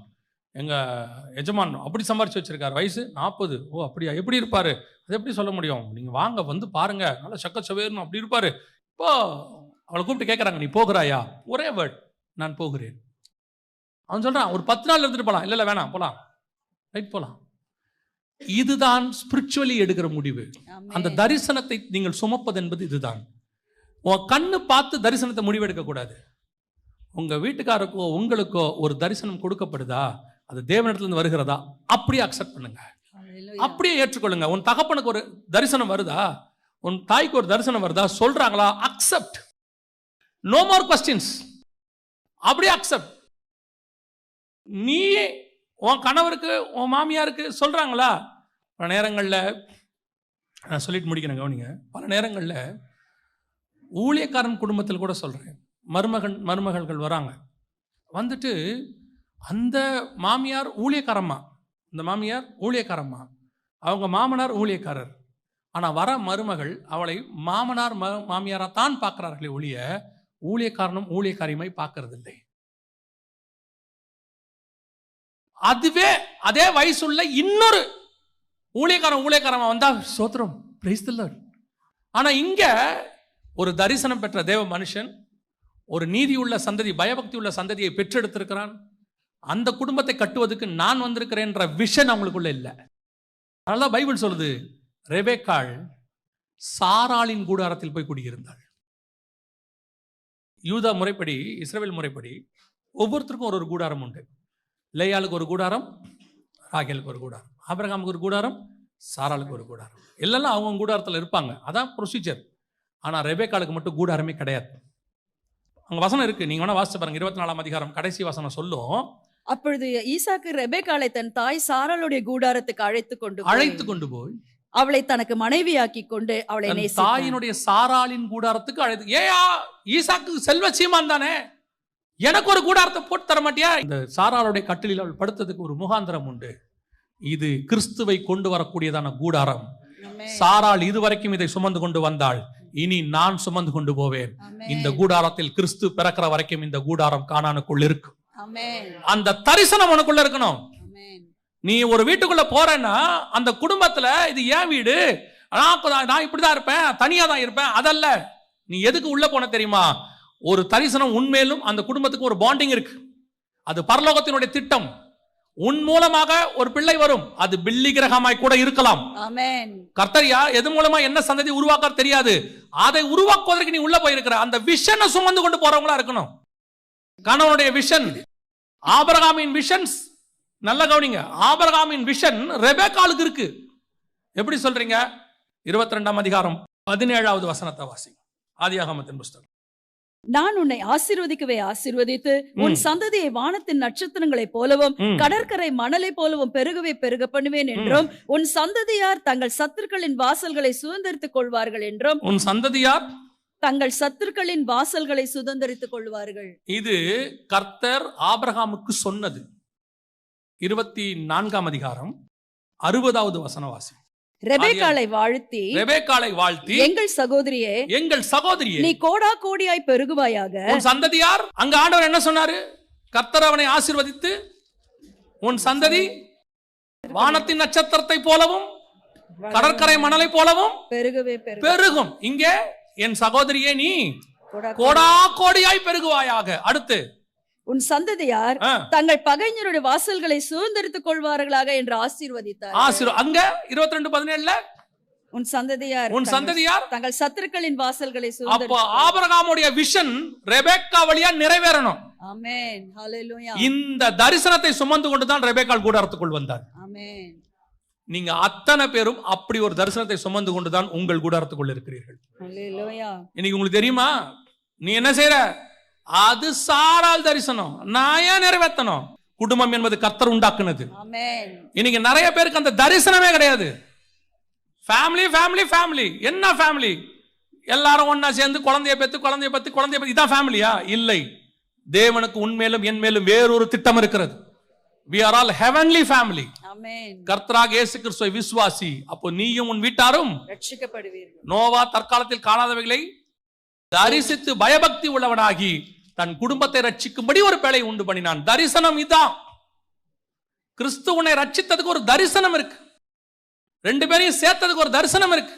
எங்கள் எஜமான் அப்படி சம்பாரிச்சு வச்சிருக்காரு, வயசு 40. ஓ அப்படியா, எப்படி இருப்பார்? அது எப்படி சொல்ல முடியும்? நீங்கள் வாங்க வந்து பாருங்க, நல்லா சக்கச்சவேர்னு அப்படி இருப்பார். இப்போ அவளை கூப்பிட்டு கேட்குறாங்க, நீ போகிறாயா? ஒரே வேர்ட், நான் போகிறேன். அவன் சொல்கிறான், ஒரு 10 நாள் இருந்துட்டு போகலாம். இல்லை வேணாம், போகலாம், ரைட் போகலாம். இதுதான் ஸ்பிரிச்சுவலி எடுக்கிற முடிவு. அந்த தரிசனத்தை நீங்கள் சுமப்பது என்பது இதுதான். உன் கண்ணு பார்த்து தரிசனத்தை முடிவெடுக்கக்கூடாது. உங்கள் வீட்டுக்காருக்கோ உங்களுக்கோ ஒரு தரிசனம் கொடுக்கப்படுதா, அது தேவனிடத்துலேருந்து வருகிறதா, அப்படியே அக்செப்ட் பண்ணுங்க, அப்படியே ஏற்றுக்கொள்ளுங்க. உன் தகப்பனுக்கு ஒரு தரிசனம் வருதா, உன் தாய்க்கு ஒரு தரிசனம் வருதா, சொல்றாங்களா, அக்செப்ட். நோ மோர் கொஸ்டின்ஸ், அப்படியே அக்செப்ட். நீ உன் கணவருக்கு உன் மாமியாருக்கு சொல்றாங்களா? பல நேரங்களில் நான் சொல்லிட்டு முடிக்கிறேன், கவனிங்க. பல நேரங்களில் ஊழியக்காரன் குடும்பத்தில் கூட சொல்கிறேன், மருமகள்கள் வராங்க. வந்துட்டு அந்த மாமியார் ஊழியக்காரம்மா, இந்த மாமியார் ஊழியக்காரம்மா, அவங்க மாமனார் ஊழியக்காரர். ஆனால் வர மருமகள் அவளை மாமனார் மாமியாராக தான் பார்க்குறார்களே ஒழிய ஊழியக்காரனும் ஊழியக்காரியுமாய் பார்க்கறதில்லை. அதுவே அதே வயசுள்ள இன்னொரு ஊழியக்காரன் வந்தா ஸ்தோத்திரம், பிரைஸ் தி லார்ட். ஆனா இங்க ஒரு தரிசனம் பெற்ற தேவ மனுஷன், ஒரு நீதியுள்ள சந்ததி, பயபக்தி உள்ள சந்ததியை பெற்றெடுத்திருக்கிறான். அந்த குடும்பத்தை கட்டுவதற்கு நான் வந்திருக்கிறேன்ற விஷன் அவங்களுக்குள்ள இல்லை. அதனால பைபிள் சொல்லுது, ரெபேக்காள் சாராளின் கூடாரத்தில் போய் குடியிருந்தாள். யூதா முறைப்படி, இஸ்ரவேல் முறைப்படி ஒவ்வொருத்தருக்கும் ஒரு கூடாரம் உண்டு. லேயாளுக்கு ஒரு கூடாரம், ராகேலுக்கு ஒரு கூடாரம், ஆபிரகாமுக்கு ஒரு கூடாரம், சாராளுக்கு ஒரு கூடாரம். எல்லாம் அவங்க கூடாரத்தில் இருப்பாங்க, அதான் ப்ரொசீஜர். ஆனால் ரெபேக்காளுக்கு மட்டும் கூடாரமே கிடையாது. அங்கே வசனம் இருக்கு, நீங்க வேணா வாசிச்சு பாருங்க. 24ஆம் அதிகாரம் கடைசி வசனம் சொல்லும், அப்பொழுது ஈசாக்கு ரெபேக்காளை தன் தாய் சாராளுடைய கூடாரத்துக்கு அழைத்து கொண்டு போய் அவளை தனக்கு மனைவியாக்கி கொண்டு அவளை நேசித்தான். தாயினுடைய சாராளின் கூடாரத்துக்கு அழைத்து, ஏயா ஈசாக்கு செல்வ சீமான் தானே, எனக்கு ஒரு கூடாரத்தை போட்டு தர மாட்டியா? இந்த சாராளுடைய கட்டிலில் அவள் படுத்ததுக்கு ஒரு முகாந்திரம் உண்டு. இது கிறிஸ்துவை கொண்டு வரக்கூடியதான கூடாரம். சாராள் இதுவரைக்கும் இதை சுமந்து கொண்டு வந்தாள், இனி நான் சுமந்து கொண்டு போவேன். இந்த கூடாரத்தில் கிறிஸ்து பிறக்கிற வரைக்கும் இந்த கூடாரம் கானானுக்குள் இருக்கும். அந்த தரிசனம் உனக்குள்ள இருக்கணும். நீ ஒரு வீட்டுக்குள்ள போறேன்னா அந்த குடும்பத்துல இது ஏன் வீடு, நான் இப்படிதான் இருப்பேன், தனியா தான் இருப்பேன், அதல்ல. நீ எதுக்கு உள்ள போன தெரியுமா? ஒரு தரிசனம் உண்மையிலும் அந்த குடும்பத்துக்கு ஒரு பாண்டிங் இருக்கு. அது பரலோகத்தினுடைய திட்டம். உன் மூலமாக ஒரு பிள்ளை வரும், அது பில்லி கிரகமாய் கூட இருக்கலாம். கர்த்தரியா எது மூலமா என்ன சந்ததி உருவாக்க தெரியாது, அதை உருவாக்குவதற்கு நீ உள்ள போயிருக்கிற அந்த விஷனை சுமந்து கொண்டு போறவங்களா இருக்கணும். கணவனுடைய விஷன், ஆபிரகாமின் விஷன்ஸ், நல்ல கவனிங்க. ஆபிரகாமின் விஷன் ரெபேக்காளுக்கு இருக்கு. எப்படி சொல்றீங்க? 22ஆம் அதிகாரம் 17வது வசனத்தை வாசிங்க, ஆதியாகமத்தின் புஸ்தகம். நான் உன்னை ஆசீர்வதிக்கவே ஆசீர்வதித்து உன் சந்ததியை வானத்தின் நட்சத்திரங்களைப் போலவும் கடற்கரை மணலை போலவும் பெருகவே பெருக பண்ணுவேன் என்றும் உன் சந்ததியார் தங்கள் சத்துருக்களின் வாசல்களை சுதந்திரித்துக் கொள்வார்கள் என்றும். உன் சந்ததியார் தங்கள் சத்துருக்களின் வாசல்களை சுதந்திரித்துக் கொள்வார்கள். இது கர்த்தர் ஆபிரகாமுக்கு சொன்னது. 24ஆம் அதிகாரம் 60வது வசனவாசி. ரெபேக்காளை வாழ்த்தி எங்கள் சகோதரியே நீ கோடா கோடியாய் பெருகுவாயாக. உன் சந்ததியார், அங்க ஆண்டவர் என்ன சொன்னாரு? கர்த்தர் அவனை ஆசீர்வதித்து உன் சந்ததி வானத்தின் நட்சத்திரத்தை போலவும் கடற்கரை மணலை போலவும் பெருகும். இங்கே என் சகோதரியே நீ கோடா கோடியாய் பெருகுவாயாக. அடுத்து உன் சந்ததியார் தங்கள் பகைஞருடைய வாசல்களை சுதந்திரித்துக் கொள்வார்களாக என்று ஆசீர்வதித்தார். அங்க 22:17 உன் சந்ததியார் தங்கள் சத்துருக்களின் வாசல்களை அப்ப ஆபிரகாமுடைய விஷன் ரெபேக்கா வழியா நிறைவேறணும். ஆமென், ஹல்லேலூயா. இந்த தரிசனத்தை சுமந்து கொண்டுதான் ரெபேக்காள் கூடாரத்துக்குள் வந்தார். ஆமென். நீங்க அத்தனை பேரும் அப்படி ஒரு தரிசனத்தை சுமந்து கொண்டுதான் உங்கள் கூடாரத்துக்குள்ள இருக்கிறீர்கள். அல்லேலூயா. இன்னைக்கு உங்களுக்கு தெரியுமா, நீ என்ன செய்யற? அது சாரால் தரிசனம். நான் ஏன் நிறைவேற்றணும்? குடும்பம் என்பது கர்த்தர் உண்டாக்குனது. ஆமென். இன்னைக்கு நிறைய பேருக்கு அந்த தரிசனமே கிடையாது. Family family family. என்ன ஃபேமிலி? எல்லாரும் ஒன்னா சேர்ந்து குழந்தைய பெத்து இதான் ஃபேமிலியா? இல்லை. தேவனுக்கு உன்மேலும் என் மேலும் வேறொரு திட்டம் இருக்கிறது. We are all heavenly family. ஆமென். கர்த்தராகிய இயேசு கிறிஸ்துவை விசுவாசி, அப்போ நீயும் உன் வீட்டாரும் ரட்சிக்கப்படுவீர்கள். நோவா தற்காலத்தில் காணாதவைகளை தரிசித்து பயபக்தி உள்ளவனாகி தன் குடும்பத்தை ரட்சிக்கும்படி ஒரு பேழை உண்டு பண்ணினான். தரிசனம் இதான். கிறிஸ்து உன்னை ரட்சித்ததுக்கு ஒரு தரிசனம் இருக்கு. ரெண்டு பேரையும் சேர்த்ததுக்கு ஒரு தரிசனம் இருக்கு.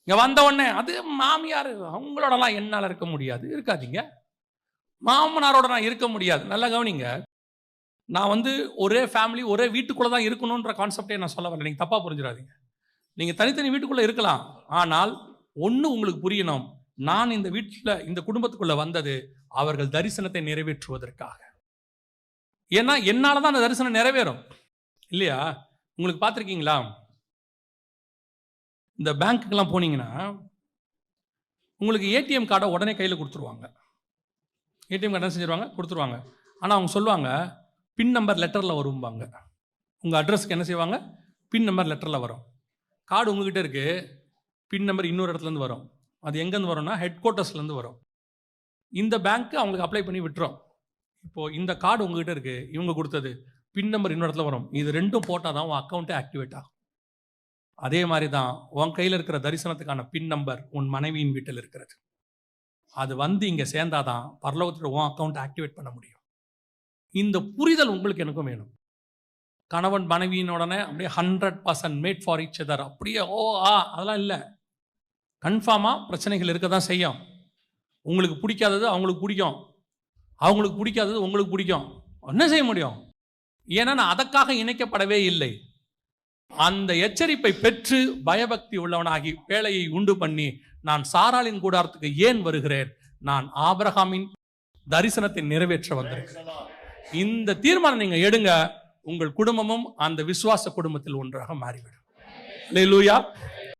இங்க வந்த உடனே அது மாமியார் அவங்களோடலாம் என்னால இருக்க முடியாது, இருக்காதீங்க. மாமனாரோட நான் இருக்க முடியாது. நல்லா கவனிங்க, நான் ஒரே ஃபேமிலி ஒரே வீட்டுக்குள்ள தான் இருக்கணும்ன்ற கான்செப்டே நான் சொல்ல வரல. நீங்க தப்பா புரிஞ்சிடாதீங்க. நீங்க தனித்தனி வீட்டுக்குள்ள இருக்கலாம். ஆனால் ஒண்ணு உங்களுக்கு புரியணும், நான் இந்த வீட்டில் இந்த குடும்பத்துக்குள்ள வந்தது அவர்கள் தரிசனத்தை நிறைவேற்றுவதற்காக. ஏன்னா என்னாலதான் அந்த தரிசனம் நிறைவேறும் இல்லையா? உங்களுக்கு பார்த்துருக்கீங்களா, இந்த பேங்க்குக்கெல்லாம் போனீங்கன்னா உங்களுக்கு ஏடிஎம் கார்டை உடனே கையில் கொடுத்துருவாங்க. ஏடிஎம் கார்டு என்ன செஞ்சிருவாங்க? கொடுத்துருவாங்க. ஆனால் அவங்க சொல்லுவாங்க பின் நம்பர் லெட்டரில் வரும்பாங்க. உங்கள் அட்ரஸ்க்கு என்ன செய்வாங்க? பின் நம்பர் லெட்டரில் வரும். கார்டு உங்ககிட்ட இருக்குது, பின் நம்பர் இன்னொரு இடத்துலேருந்து வரும். அது எங்கேருந்து வரும்னா ஹெட் குவார்ட்டர்ஸ்லேருந்து வரும். இந்த பேங்க்கு அவங்களுக்கு அப்ளை பண்ணி விட்டுரும். இப்போது இந்த கார்டு உங்ககிட்ட இருக்குது, இவங்க கொடுத்தது, பின் நம்பர் இன்னொரு இடத்துல வரும். இது ரெண்டும் போட்டால் தான் உன் அக்கௌண்ட்டே ஆக்டிவேட் ஆகும். அதே மாதிரி தான் உன் கையில் இருக்கிற தரிசனத்துக்கான பின் நம்பர் உன் மனைவியின் வீட்டில் இருக்கிறது. அது இங்கே சேர்ந்தாதான் பரலோகத்தில் உன் அக்கௌண்ட் ஆக்டிவேட் பண்ண முடியும். இந்த புரிதல் உங்களுக்கு எனக்கும் வேணும். கணவன் மனைவியினுடனே அப்படியே 100% மேட் ஃபார் ஈச் அதர், அப்படியே அதெல்லாம் இல்லை. கன்ஃபார்மாக பிரச்சனைகள் இருக்க தான் செய்யும். உங்களுக்கு பிடிக்காதது அவங்களுக்கு பிடிக்கும், அவங்களுக்கு பிடிக்காதது உங்களுக்கு பிடிக்கும். என்ன செய்ய முடியும்? ஏன்னா நான் அதற்காக இணைக்கப்படவே இல்லை. அந்த எச்சரிப்பை பெற்று பயபக்தி உள்ளவனாகி வேலையை உண்டு பண்ணி நான் சாராளின் கூடாரத்துக்கு ஏன் வருகிறேன்? நான் ஆபிரகாமின் தரிசனத்தை நிறைவேற்ற வந்திருக்கிறேன். இந்த தீர்மானம் நீங்க எடுங்க, உங்கள் குடும்பமும் அந்த விசுவாச குடும்பத்தில் ஒன்றாக மாறிவிடும். அல்லேலூயா.